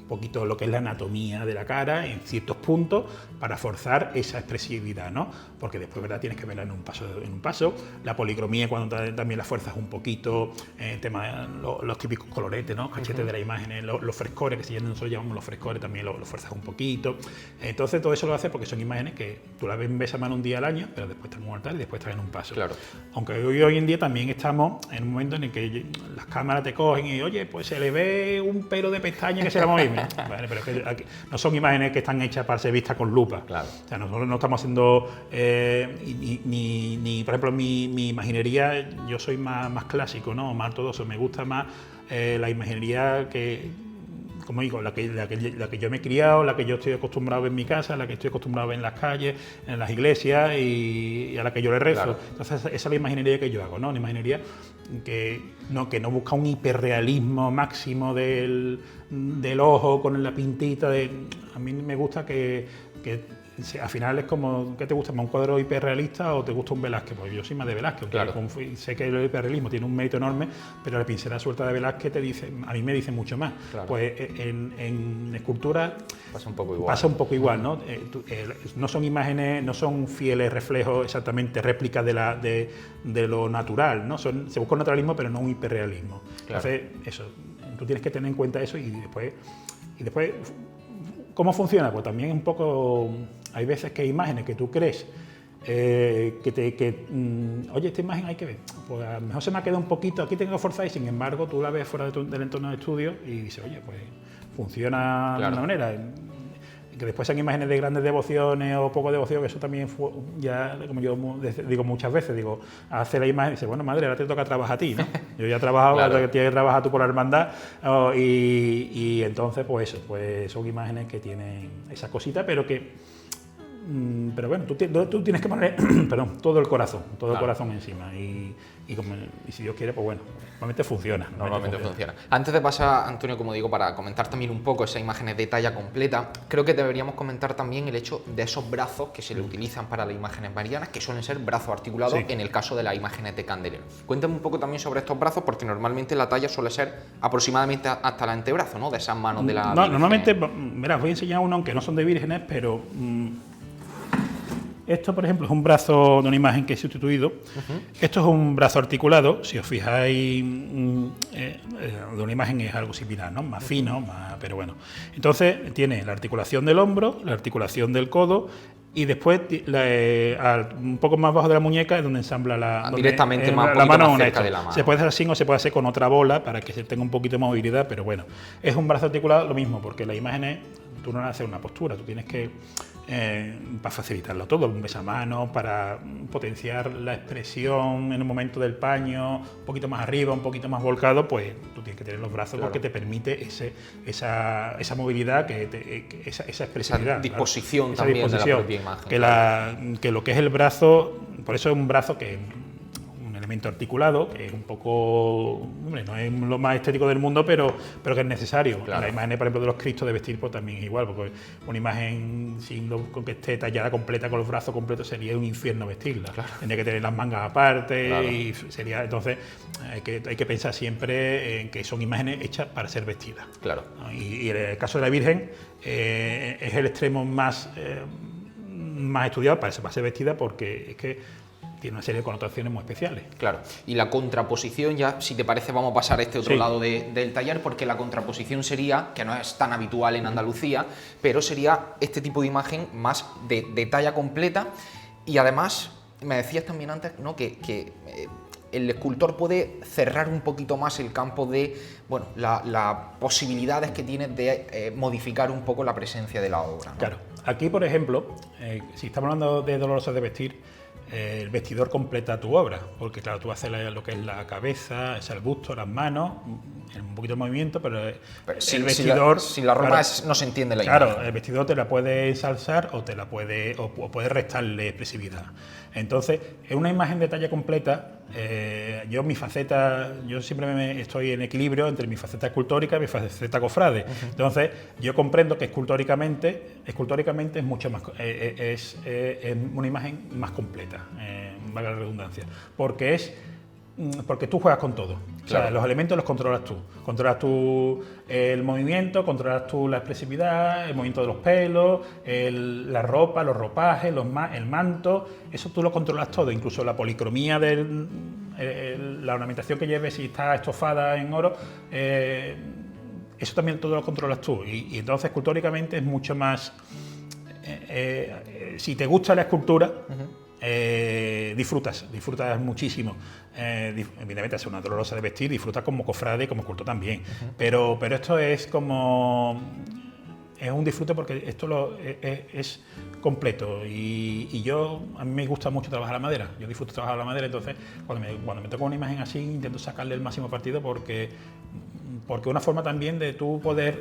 un poquito lo que es la anatomía de la cara en ciertos puntos para forzar esa expresividad, ¿no? Porque después, ¿verdad?, tienes que verla en un paso. La policromía, cuando también la fuerzas un poquito, tema los típicos coloretes, ¿no? Cachetes de las imágenes, los frescores, que nosotros llamamos los frescores, también los fuerzas un poquito. Entonces todo eso lo hace porque son imágenes que tú las ves a mano un día al año, pero después están en un altar y después están en un paso. claro. Aunque hoy en día también estamos en un momento en el que las cámaras te cogen y, oye, pues se le ve un pelo de pestaña que se la movime. Vale, pero es que aquí no son imágenes que están hechas para ser vistas con lupa. Claro. O sea, nosotros no estamos haciendo ni por ejemplo, mi imaginería, yo soy más clásico, ¿no? Más ortodoxo. Me gusta más la imaginería que, como digo, la que yo me he criado, la que yo estoy acostumbrado a ver en mi casa, la que estoy acostumbrado a ver en las calles, en las iglesias y a la que yo le rezo. Claro. Entonces esa es la imaginería que yo hago, ¿no? Una imaginería que no busca un hiperrealismo máximo del ojo con la pintita. A mí me gusta que al final es como, ¿qué te gusta más, un cuadro hiperrealista o te gusta un Velázquez? Pues yo soy más de Velázquez, aunque claro, sé que el hiperrealismo tiene un mérito enorme, pero la pincelada suelta de Velázquez a mí me dice mucho más. Claro. Pues en escultura pasa un poco igual. Pasa un poco igual, ¿no? No son imágenes, no son fieles reflejos, exactamente réplicas de lo natural, ¿no? Se busca un naturalismo, pero no un hiperrealismo. Claro. Entonces, eso, tú tienes que tener en cuenta eso y después ¿cómo funciona? Pues también un poco, hay veces que hay imágenes que tú crees oye, esta imagen hay que ver, pues a lo mejor se me ha quedado un poquito, aquí tengo que forzar, y sin embargo tú la ves fuera del entorno de estudio y dices, oye, pues funciona de una manera. Que después sean imágenes de grandes devociones o poco devoción, que eso también fue, ya, como yo digo muchas veces, hace la imagen y dice, bueno, madre, ahora te toca trabajar a ti, ¿no? Yo ya he trabajado, claro, ahora tienes que trabajar tú por la hermandad, y entonces, pues eso, pues son imágenes que tienen esa cosita, pero bueno, tú tienes que poner perdón, todo el corazón encima, y si Dios quiere, pues bueno, normalmente funciona. Normalmente funciona. Antes de pasar, Antonio, como digo, para comentar también un poco esas imágenes de talla completa, creo que deberíamos comentar también el hecho de esos brazos que se le utilizan para las imágenes marianas, que suelen ser brazos articulados, sí, en el caso de las imágenes de candelero. Cuéntame un poco también sobre estos brazos, porque normalmente la talla suele ser aproximadamente hasta el antebrazo, ¿no? De esas manos de la Virgen. Normalmente, mira, os voy a enseñar uno, aunque no son de vírgenes, pero esto, por ejemplo, es un brazo de una imagen que he sustituido. Esto es un brazo articulado, si os fijáis, de una imagen es algo similar, ¿no? Más fino, pero bueno. Entonces tiene la articulación del hombro, la articulación del codo, y después un poco más abajo de la muñeca es donde ensambla directamente más la mano cerca de la mano. Se puede hacer así o se puede hacer con otra bola para que se tenga un poquito de movilidad, pero bueno, es un brazo articulado, lo mismo, porque las imágenes tú no haces una postura, tú tienes que para facilitarlo todo, un besamano, para potenciar la expresión en el momento del paño, un poquito más arriba, un poquito más volcado, pues tú tienes que tener los brazos, claro, porque te permite esa movilidad, esa expresividad. Esa disposición, claro, también esa disposición, de la propia imagen. Que lo que es el brazo, por eso es un brazo que acompañamiento articulado, que es un poco, hombre, no es lo más estético del mundo, pero que es necesario. Claro. La imagen, por ejemplo, de los Cristos de vestir, pues también es igual, porque una imagen con que esté tallada completa, con los brazos completos, sería un infierno vestirla. Claro. Tendría que tener las mangas aparte, Claro. y sería, entonces hay que pensar siempre en que son imágenes hechas para ser vestidas. Claro. ¿No? Y en el caso de la Virgen es el extremo más estudiado para ser vestida, porque es que tiene una serie de connotaciones muy especiales. Claro, y la contraposición, ya si te parece vamos a pasar a este otro Sí. lado del taller, porque la contraposición sería, que no es tan habitual en Andalucía, pero sería este tipo de imagen más de talla completa, y además me decías también antes, ¿no?, que el escultor puede cerrar un poquito más el campo de, bueno, las posibilidades que tiene de modificar un poco la presencia de la obra, ¿no? Claro, aquí por ejemplo, si estamos hablando de Dolorosa de vestir, el vestidor completa tu obra, porque claro, tú haces lo que es la cabeza, el busto, las manos, un poquito de movimiento, pero el vestidor... sin la ropa claro, no se entiende la claro, imagen. el vestidor te la puede ensalzar o puede restarle expresividad. Entonces, en una imagen de talla completa, yo siempre estoy en equilibrio entre mi faceta escultórica y mi faceta cofrade. Entonces, yo comprendo que escultóricamente es mucho más, es una imagen más completa, valga la redundancia, porque tú juegas con todo. Claro. O sea, los elementos los controlas tú. Controlas tú el movimiento, controlas tú la expresividad, el movimiento de los pelos, la ropa, los ropajes, el manto. Eso tú lo controlas todo, incluso la policromía la ornamentación que lleves, si está estofada en oro. Eso también todo lo controlas tú. Y entonces, escultóricamente, es mucho más... si te gusta la escultura... disfrutas muchísimo. Evidentemente, es una Dolorosa de vestir, disfrutas como cofrade y como culto también. Pero esto es como... Es un disfrute porque esto es completo. Y a mí me gusta mucho trabajar la madera. Yo disfruto trabajar la madera, entonces cuando me toco una imagen así, intento sacarle el máximo partido porque una forma también de tú poder...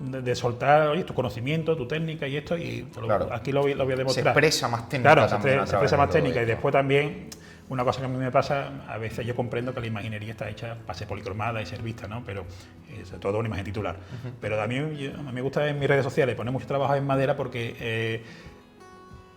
De soltar, oye, tu conocimiento, tu técnica y esto, y claro, aquí lo voy a demostrar. Se expresa más técnica. Claro, también se expresa más técnica. Y esto. después también, una cosa que a mí me pasa, a veces yo comprendo que la imaginería está hecha para ser policromada y ser vista, ¿no? Pero sobre todo una imagen titular. Pero a mí me gusta en mis redes sociales poner mucho trabajo en madera porque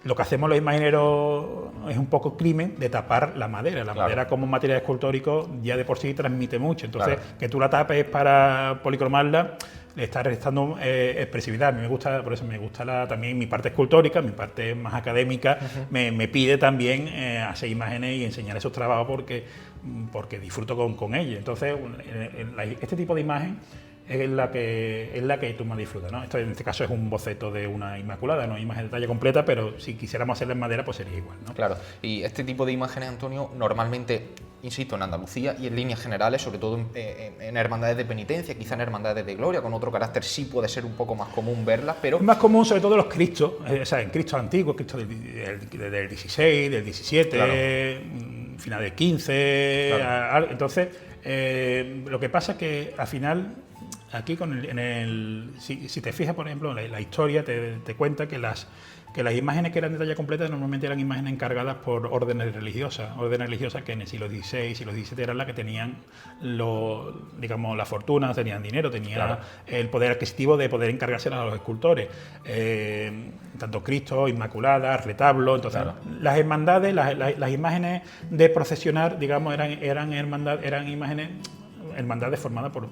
lo que hacemos los imagineros es un poco crimen de tapar la madera. La madera como material escultórico ya de por sí transmite mucho. Entonces, que tú la tapes para policromarla, le está restando expresividad. A mí me gusta, por eso me gusta también mi parte escultórica, mi parte más académica, me pide también hacer imágenes y enseñar esos trabajos porque disfruto con ellos. Entonces, este tipo de imagen es la que tú más disfrutas, ¿no? Esto en este caso es un boceto de una Inmaculada, no es imagen de talla completa, pero si quisiéramos hacerla en madera, pues sería igual, ¿no? Claro, y este tipo de imágenes, Antonio, normalmente, insisto, en Andalucía y en líneas generales, sobre todo en hermandades de penitencia, quizá en hermandades de gloria, con otro carácter sí puede ser un poco más común verlas, pero... Es más común sobre todo los Cristos, o sea, en Cristos antiguos, Cristos del 16, del 17, claro, final del 15, claro. Entonces, lo que pasa es que al final... Aquí, si te fijas, por ejemplo, la historia te cuenta que las imágenes que eran de talla completa normalmente eran imágenes encargadas por órdenes religiosas que en el siglo XVI, siglo XVII eran las que tenían la fortuna, tenían dinero, tenían el poder adquisitivo de poder encargárselas a los escultores. Tanto Cristo, Inmaculada, retablo. Entonces, las hermandades, las imágenes de procesionar, digamos, eran hermandades formadas por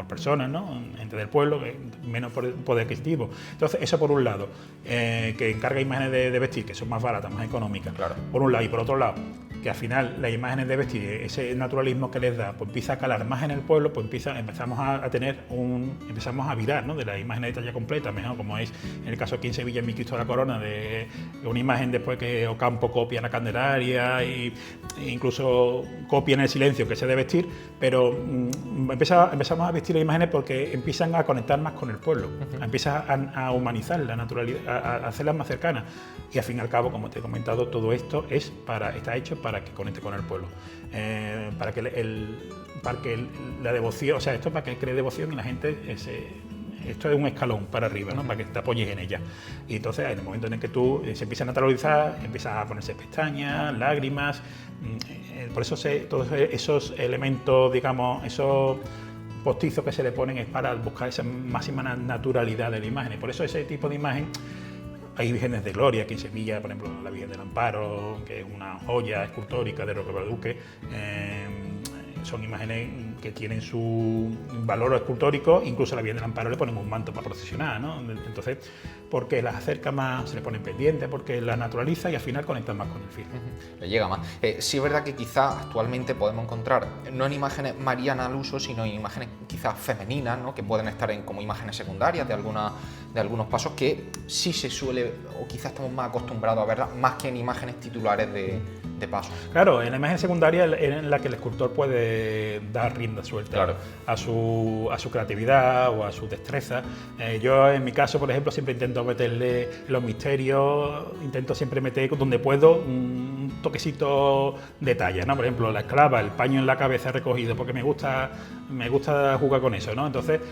personas, ¿no? Gente del pueblo, menos poder adquisitivo. Entonces, eso por un lado, que encarga imágenes de vestir, que son más baratas, más económicas, por un lado, y por otro lado, que al final las imágenes de vestir, ese naturalismo que les da, pues empieza a calar más en el pueblo, pues empezamos a virar, ¿no? De las imágenes de talla completa, mejor como es en el caso aquí en Sevilla, en mi Cristo de la Corona, de una imagen después que Ocampo copia en la Candelaria e incluso copia en el silencio que se debe vestir, pero empezamos a vestir las imágenes porque empiezan a conectar más con el pueblo, empiezan a humanizar la naturalidad, a hacerlas más cercanas, y al fin y al cabo, como te he comentado, todo esto está hecho para que conecte con el pueblo, para que la devoción, o sea, esto para que cree devoción y la gente esto es un escalón para arriba, ¿no? Para que te apoyes en ella. Y entonces, en el momento en el que tú se empieza a naturalizar, empiezas a ponerse pestañas, lágrimas, por eso todos esos elementos, digamos, esos postizos que se le ponen es para buscar esa máxima naturalidad de la imagen. Y por eso ese tipo de imagen, hay vírgenes de gloria aquí en Sevilla, por ejemplo, la Virgen del Amparo, que es una joya escultórica de Roque Balduque. Son imágenes que tienen su valor escultórico, incluso a la Virgen del Amparo le ponen un manto para procesionar, ¿no? Entonces, porque las acerca más, se le ponen pendientes, porque las naturaliza y al final conectan más con el film. Le llega más. Sí es verdad que quizá actualmente podemos encontrar, no en imágenes marianas al uso, sino en imágenes quizás femeninas, ¿no? Que pueden estar como imágenes secundarias de algunos pasos que sí se suele, o quizás estamos más acostumbrados a verlas, más que en imágenes titulares de pasos. Claro, en la imagen secundaria en la que el escultor puede dar rienda suelta, claro, a su creatividad o a su destreza. Yo en mi caso, por ejemplo, siempre intento meterle los misterios, intento siempre meter donde puedo un toquecito de talla, ¿no? Por ejemplo, la esclava, el paño en la cabeza recogido, porque me gusta jugar con eso, ¿no? Entonces,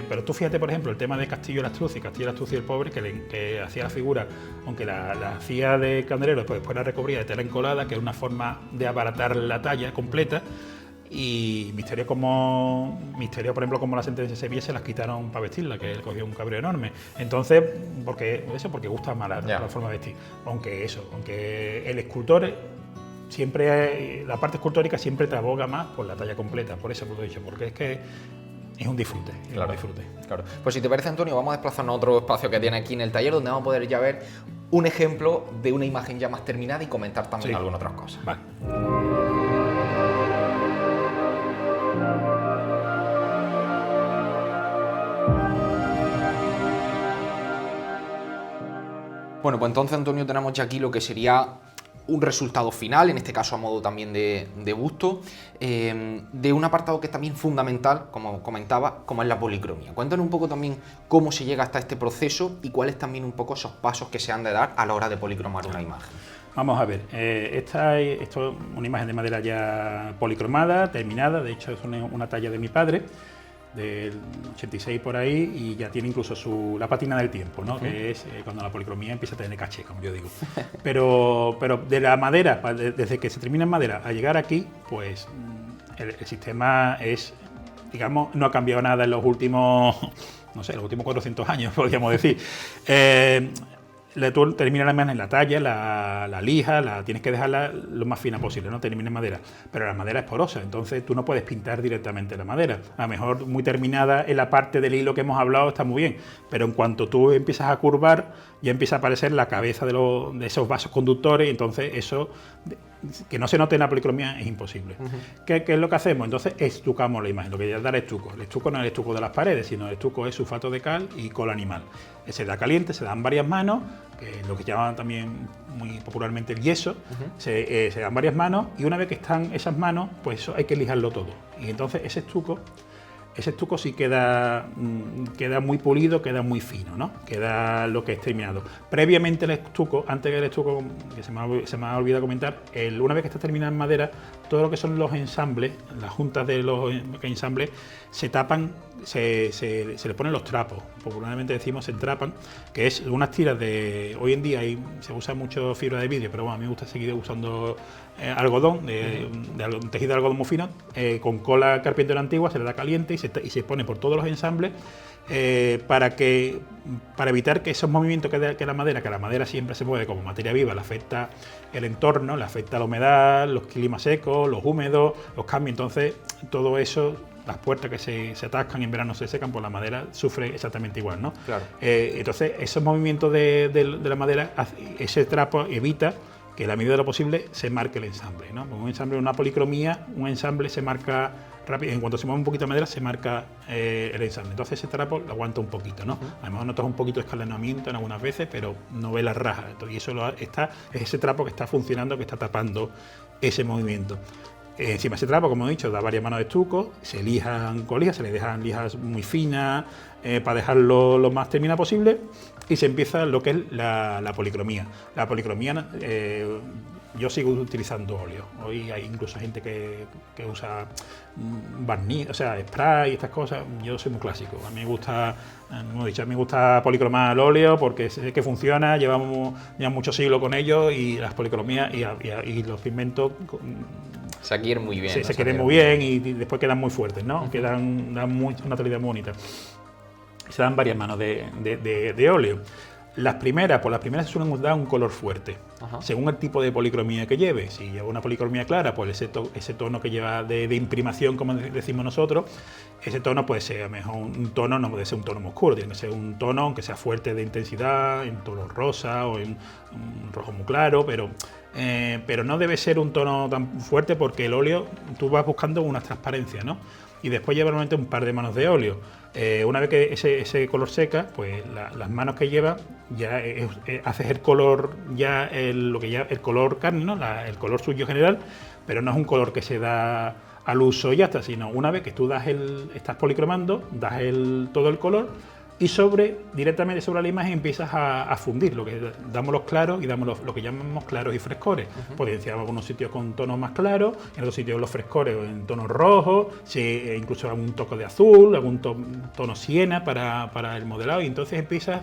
pero tú fíjate, por ejemplo, el tema de Castillo y el pobre, que hacía la figura, aunque la hacía de candelero, pues después la recubría de tela encolada, que es una forma de abaratar la talla completa. Y Misterio, por ejemplo, como la sentencia de Sevilla, se las quitaron para vestirla, que él cogió un cabreo enorme. Entonces, porque gusta más la forma de vestir. Aunque el escultor siempre, la parte escultórica siempre te aboga más por la talla completa, por eso lo he dicho, porque es que es un disfrute. Claro. Pues si te parece, Antonio, vamos a desplazarnos a otro espacio que tiene aquí en el taller, donde vamos a poder ya ver un ejemplo de una imagen ya más terminada y comentar también algunas otras cosas. Vale. Bueno, pues entonces, Antonio, tenemos ya aquí lo que sería un resultado final, en este caso a modo también de busto, de un apartado que es también fundamental, como comentaba, como es la policromía. Cuéntanos un poco también cómo se llega hasta este proceso y cuáles también un poco esos pasos que se han de dar a la hora de policromar una imagen. Vamos a ver, esto es una imagen de madera ya policromada, terminada, de hecho es una talla de mi padre, del 86 por ahí, y ya tiene incluso la pátina del tiempo, ¿no? Que es cuando la policromía empieza a tener caché, como yo digo. Pero de la madera, desde que se termina en madera a llegar aquí, pues el sistema es, digamos, no ha cambiado nada en los últimos, no sé, los últimos 400 años, podríamos decir. Tú terminas la imagen en la talla, la lija, tienes que dejarla lo más fina posible, no termina en madera. Pero la madera es porosa, entonces tú no puedes pintar directamente la madera. A lo mejor muy terminada en la parte del hilo que hemos hablado está muy bien, pero en cuanto tú empiezas a curvar, ya empieza a aparecer la cabeza de esos vasos conductores, y entonces eso, que no se note en la policromía, es imposible. ¿Qué es lo que hacemos? Entonces estucamos la imagen, lo que ya es dar estuco. El estuco no es el estuco de las paredes, sino el estuco es sulfato de cal y cola animal. Se da caliente, se dan varias manos, que es lo que llaman también muy popularmente el yeso, se dan varias manos, y una vez que están esas manos, pues eso hay que lijarlo todo. Y entonces ese estuco sí queda muy pulido, queda muy fino, ¿no? Queda lo que es terminado. Previamente el estuco, antes del estuco, que se me ha olvidado comentar, una vez que está terminado en madera, todo lo que son los ensambles, las juntas de los ensambles, se tapan, se le ponen los trapos, popularmente decimos se entrapan, que es unas tiras de... Hoy en día se usa mucho fibra de vidrio, pero bueno, a mí me gusta seguir usando algodón, un tejido de algodón muy fino, con cola carpintero antigua, se le da caliente y se pone por todos los ensambles, para evitar que esos movimientos que la madera siempre se mueve como materia viva, le afecta el entorno, le afecta la humedad, los climas secos, los húmedos, los cambios. Entonces todo eso, las puertas que se atascan en verano se secan, pues la madera sufre exactamente igual, ¿no? Claro. Entonces esos movimientos de la madera, ese trapo evita que a la medida de lo posible se marque el ensamble, ¿no? Con un ensamble, una policromía, un ensamble se marca rápido, en cuanto se mueve un poquito de madera se marca el ensamble. Entonces ese trapo lo aguanta un poquito, ¿no? A lo mejor notas un poquito de escalonamiento en algunas veces, pero no ve las rajas. Y eso es ese trapo que está funcionando, que está tapando ese movimiento. Encima de ese trapo, como he dicho, da varias manos de estuco, se lijan con lijas, se le dejan lijas muy finas para dejarlo lo más terminado posible, y se empieza lo que es la policromía. La policromía yo sigo utilizando óleo. Hoy hay incluso gente que usa barniz, o sea, spray y estas cosas. Yo soy muy clásico. A mí me gusta, como he dicho, a mí me gusta policromar el óleo porque sé que funciona, llevamos ya muchos siglos con ello y las policromías y los pigmentos se adquieren muy bien. Se quieren muy bien y después quedan muy fuertes, ¿no? Dan una tonalidad muy bonita. Se dan varias manos de óleo. Las primeras suelen dar un color fuerte, según el tipo de policromía que lleve. Si lleva una policromía clara, pues ese tono que lleva de imprimación, como decimos nosotros, ese tono puede ser a lo mejor un tono, no puede ser un tono muy oscuro, tiene que ser un tono aunque sea fuerte de intensidad, en tono rosa o en un rojo muy claro, pero no debe ser un tono tan fuerte porque el óleo tú vas buscando una transparencia, ¿no? Y después lleva normalmente un par de manos de óleo. Una vez que ese color seca, pues las manos que lleva ya haces el color, el color carne, ¿no? El color suyo general, pero no es un color que se da al uso y ya está, sino una vez que tú estás policromando, das todo el color y directamente sobre la imagen empiezas a fundir, lo que damos los claros y damos lo que llamamos claros y frescores. Potenciamos algunos sitios con tonos más claros, en otros sitios los frescores en tonos rojos, incluso algún toque de azul, algún tono siena para el modelado, y entonces empiezas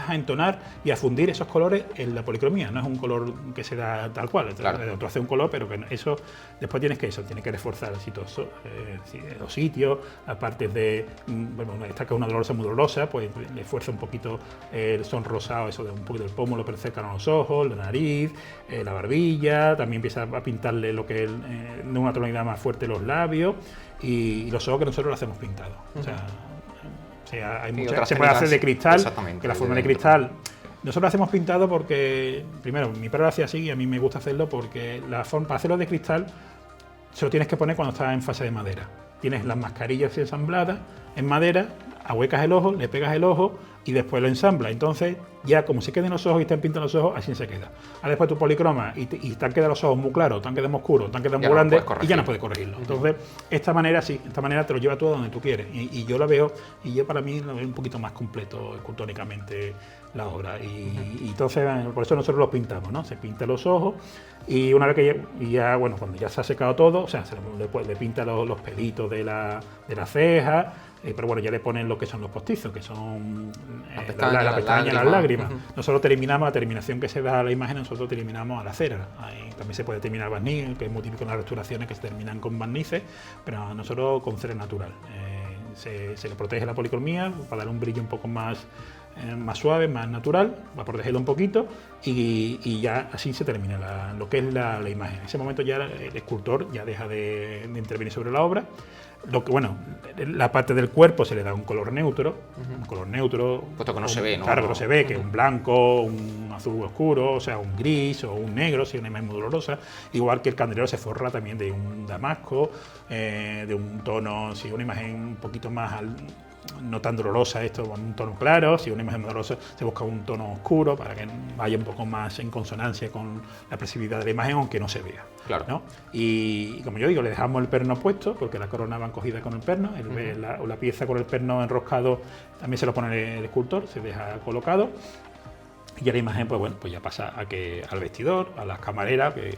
a entonar y a fundir esos colores en la policromía. No es un color que se da tal cual, claro. Tú haces un color, pero que eso después tienes que reforzar los sitios, las partes de, bueno, esta que es una dolorosa muy dolorosa, pues le fuerza un poquito el son rosado, eso de un poquito del pómulo, pero cercano a los ojos, la nariz, la barbilla, también empieza a pintarle lo que es de una tonalidad más fuerte los labios y los ojos que nosotros los hacemos pintados. O sea, se puede hacer de cristal, que la forma de cristal. Nosotros lo hacemos pintado porque, primero, mi padre lo hacía así y a mí me gusta hacerlo porque para hacerlo de cristal se lo tienes que poner cuando está en fase de madera. Tienes las mascarillas ensambladas en madera, ahuecas el ojo, le pegas el ojo y después lo ensamblas. Entonces, ya como se queden los ojos y están pintados los ojos, así se queda. Ahora después tú policromas y te han quedado los ojos muy claros, te han quedado muy oscuros, te han quedado muy grandes y ya no puedes corregirlo. Entonces, esta manera te lo lleva todo donde tú quieres. Y yo la veo, para mí lo veo un poquito más completo escultóricamente la obra. Y entonces, por eso nosotros los pintamos, ¿no? Se pintan los ojos y una vez que ya, bueno, cuando ya se ha secado todo, o sea, le pinta los pelitos de la ceja. Pero bueno, ya le ponen lo que son los postizos, que son la pestaña y las lágrimas. Nosotros terminamos, la terminación que se da a la imagen, nosotros terminamos a la cera. Ahí también se puede terminar barniz, que es muy típico en las restauraciones que se terminan con barnices, pero nosotros con cera natural. Se le protege la policromía para darle un brillo un poco más suave, más natural, va a protegerlo un poquito y ya así se termina lo que es la imagen. En ese momento ya el escultor ya deja de intervenir sobre la obra. La parte del cuerpo se le da un color neutro, puesto que no se ve, ¿no? Claro, que no se ve, que es un blanco, un azul oscuro, o sea, un gris o un negro, si es una imagen muy dolorosa. Igual que el candelero se forra también de un damasco, de un tono, si una imagen un poquito más no tan dolorosa, un tono claro. Si una imagen dolorosa, se busca un tono oscuro para que vaya un poco más en consonancia con la expresividad de la imagen, aunque no se vea. Claro. ¿No? Y como yo digo, le dejamos el perno puesto, porque la corona va encogida con el perno, la pieza con el perno enroscado también se lo pone el escultor, se deja colocado. Y ya la imagen, pues ya pasa al vestidor, a las camareras, que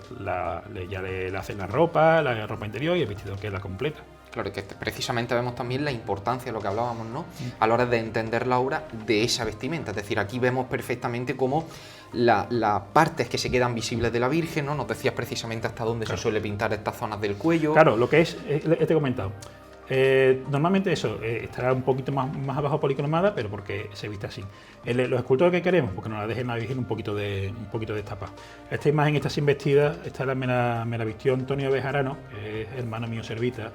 ya le hacen la ropa interior y el vestidor queda completa. Claro, que precisamente vemos también la importancia de lo que hablábamos, ¿no? A la hora de entender la obra de esa vestimenta. Es decir, aquí vemos perfectamente cómo las partes que se quedan visibles de la Virgen, ¿no? Nos decías precisamente hasta dónde se suele pintar estas zonas del cuello. Claro, lo que te he comentado. Normalmente eso estará un poquito más abajo policromada, pero porque se viste así. Los escultores que queremos, porque nos la dejen la Virgen un poquito de destapada. Esta imagen está sin vestida, me la vistió Antonio Bejarano, que es hermano mío servita,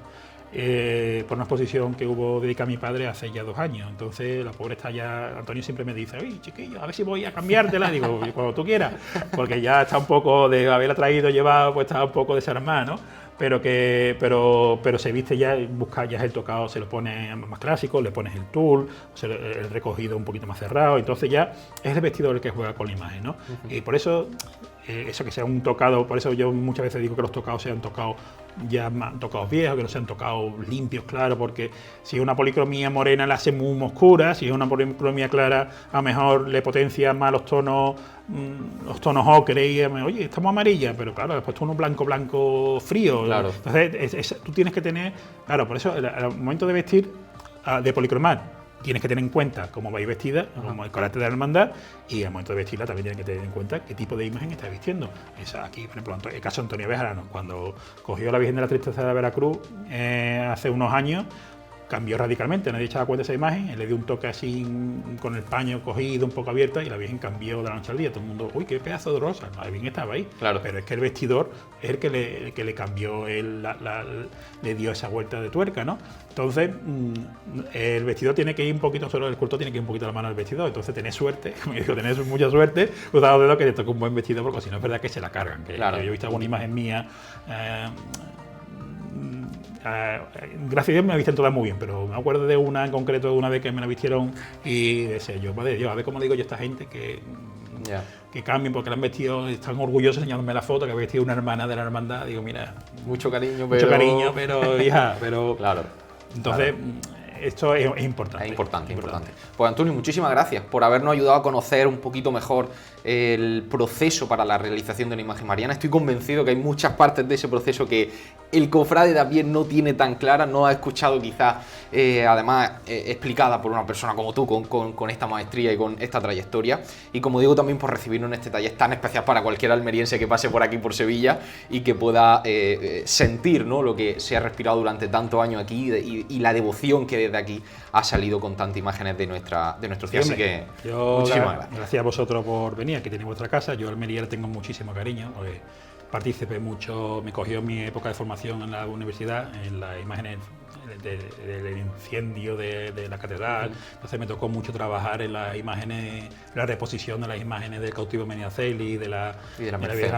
por una exposición que hubo dedicada a mi padre hace ya 2 años. Entonces la pobre está ya, Antonio siempre me dice, oye chiquillo, a ver si voy a cambiártela. Digo, cuando tú quieras, porque ya está un poco de haberla traído, llevado, pues está un poco desarmada, ¿no? Pero se viste ya, busca ya el tocado, se lo pone más clásico, le pones el tul, el recogido un poquito más cerrado, entonces ya es el vestidor el que juega con la imagen, ¿no? Y por eso eso que sea un tocado, por eso yo muchas veces digo que los tocados sean tocados ya tocados viejos, que no sean tocados limpios, claros, porque si es una policromía morena la hace muy oscura, si es una policromía clara a lo mejor le potencia más los tonos ocre y oye, estamos amarilla, pero claro, después tú uno blanco frío. Claro. Entonces tú tienes que tener, claro, por eso al momento de vestir, de policromar, tienes que tener en cuenta cómo vais vestida, como el carácter de la hermandad, y al momento de vestirla también tienes que tener en cuenta qué tipo de imagen estás vistiendo. Aquí, por ejemplo, el caso de Antonio Bejarano, cuando cogió la Virgen de la Tristeza de Veracruz hace unos años, cambió radicalmente, nadie echaba cuenta de esa imagen, él le dio un toque así con el paño cogido, un poco abierta, y la Virgen cambió de la noche al día. Todo el mundo, uy, qué pedazo de rosa, la Virgen estaba ahí. Claro. Pero es que el vestidor es el que le cambió, le dio esa vuelta de tuerca, ¿no? Entonces, el vestidor tiene que ir un poquito, solo el culto tiene que ir un poquito a la mano del vestidor. Entonces, tenés suerte, como digo, tenés mucha suerte, cuidado de lo que te toque un buen vestido, porque si no es verdad que se la cargan. Que claro. Yo he visto alguna imagen mía. Gracias a Dios me la visten todas muy bien, pero me acuerdo de una en concreto, de una vez que me la vistieron y decía yo, madre Dios, a ver cómo digo yo a esta gente que cambien porque la han vestido, están orgullosos enseñándome la foto que ha vestido una hermana de la hermandad. Digo, mira, mucho cariño, pero hija, pero claro. Entonces, esto es importante. Es importante. Pues Antonio, muchísimas gracias por habernos ayudado a conocer un poquito mejor el proceso para la realización de una imagen mariana. Estoy convencido que hay muchas partes de ese proceso que el cofrade de a pie no tiene tan clara, no ha escuchado quizás, además explicada por una persona como tú, con esta maestría y con esta trayectoria. Y como digo, también por recibirnos en este taller tan especial para cualquier almeriense que pase por aquí, por Sevilla, y que pueda sentir, ¿no?, lo que se ha respirado durante tantos años aquí y la devoción que desde aquí ha salido con tantas imágenes de nuestro cielo. Así que muchísimas gracias. Gracias a vosotros por venir, aquí tenéis vuestra casa. Yo a Almería le tengo muchísimo cariño, porque participé mucho, me cogió en mi época de formación en la universidad, en las imágenes del incendio de la catedral. Entonces me tocó mucho trabajar en las imágenes, la reposición de las imágenes del cautivo Medinaceli, de la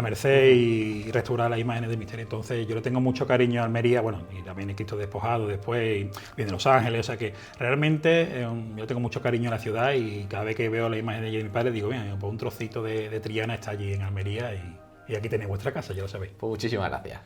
Merced, y restaurar las imágenes del misterio. Entonces yo le tengo mucho cariño a Almería, bueno, y también he Cristo Despojado después, y viene Los Ángeles, o sea que realmente yo tengo mucho cariño a la ciudad, y cada vez que veo la imagen de mi padre digo, bien, pues un trocito de Triana está allí en Almería, y aquí tenéis vuestra casa, ya lo sabéis. Pues muchísimas gracias.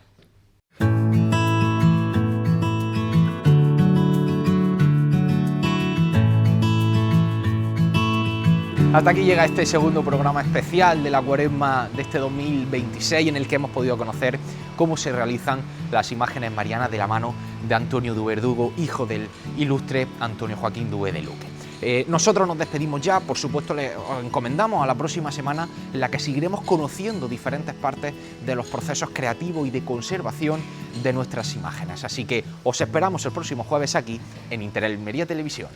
Hasta aquí llega este segundo programa especial de la Cuaresma de este 2026, en el que hemos podido conocer cómo se realizan las imágenes marianas de la mano de Antonio Dubé Verdugo, hijo del ilustre Antonio Joaquín Dubé de Luque. Nosotros nos despedimos ya, por supuesto os encomendamos a la próxima semana, en la que seguiremos conociendo diferentes partes de los procesos creativos y de conservación de nuestras imágenes. Así que os esperamos el próximo jueves aquí en Interalmería Televisión.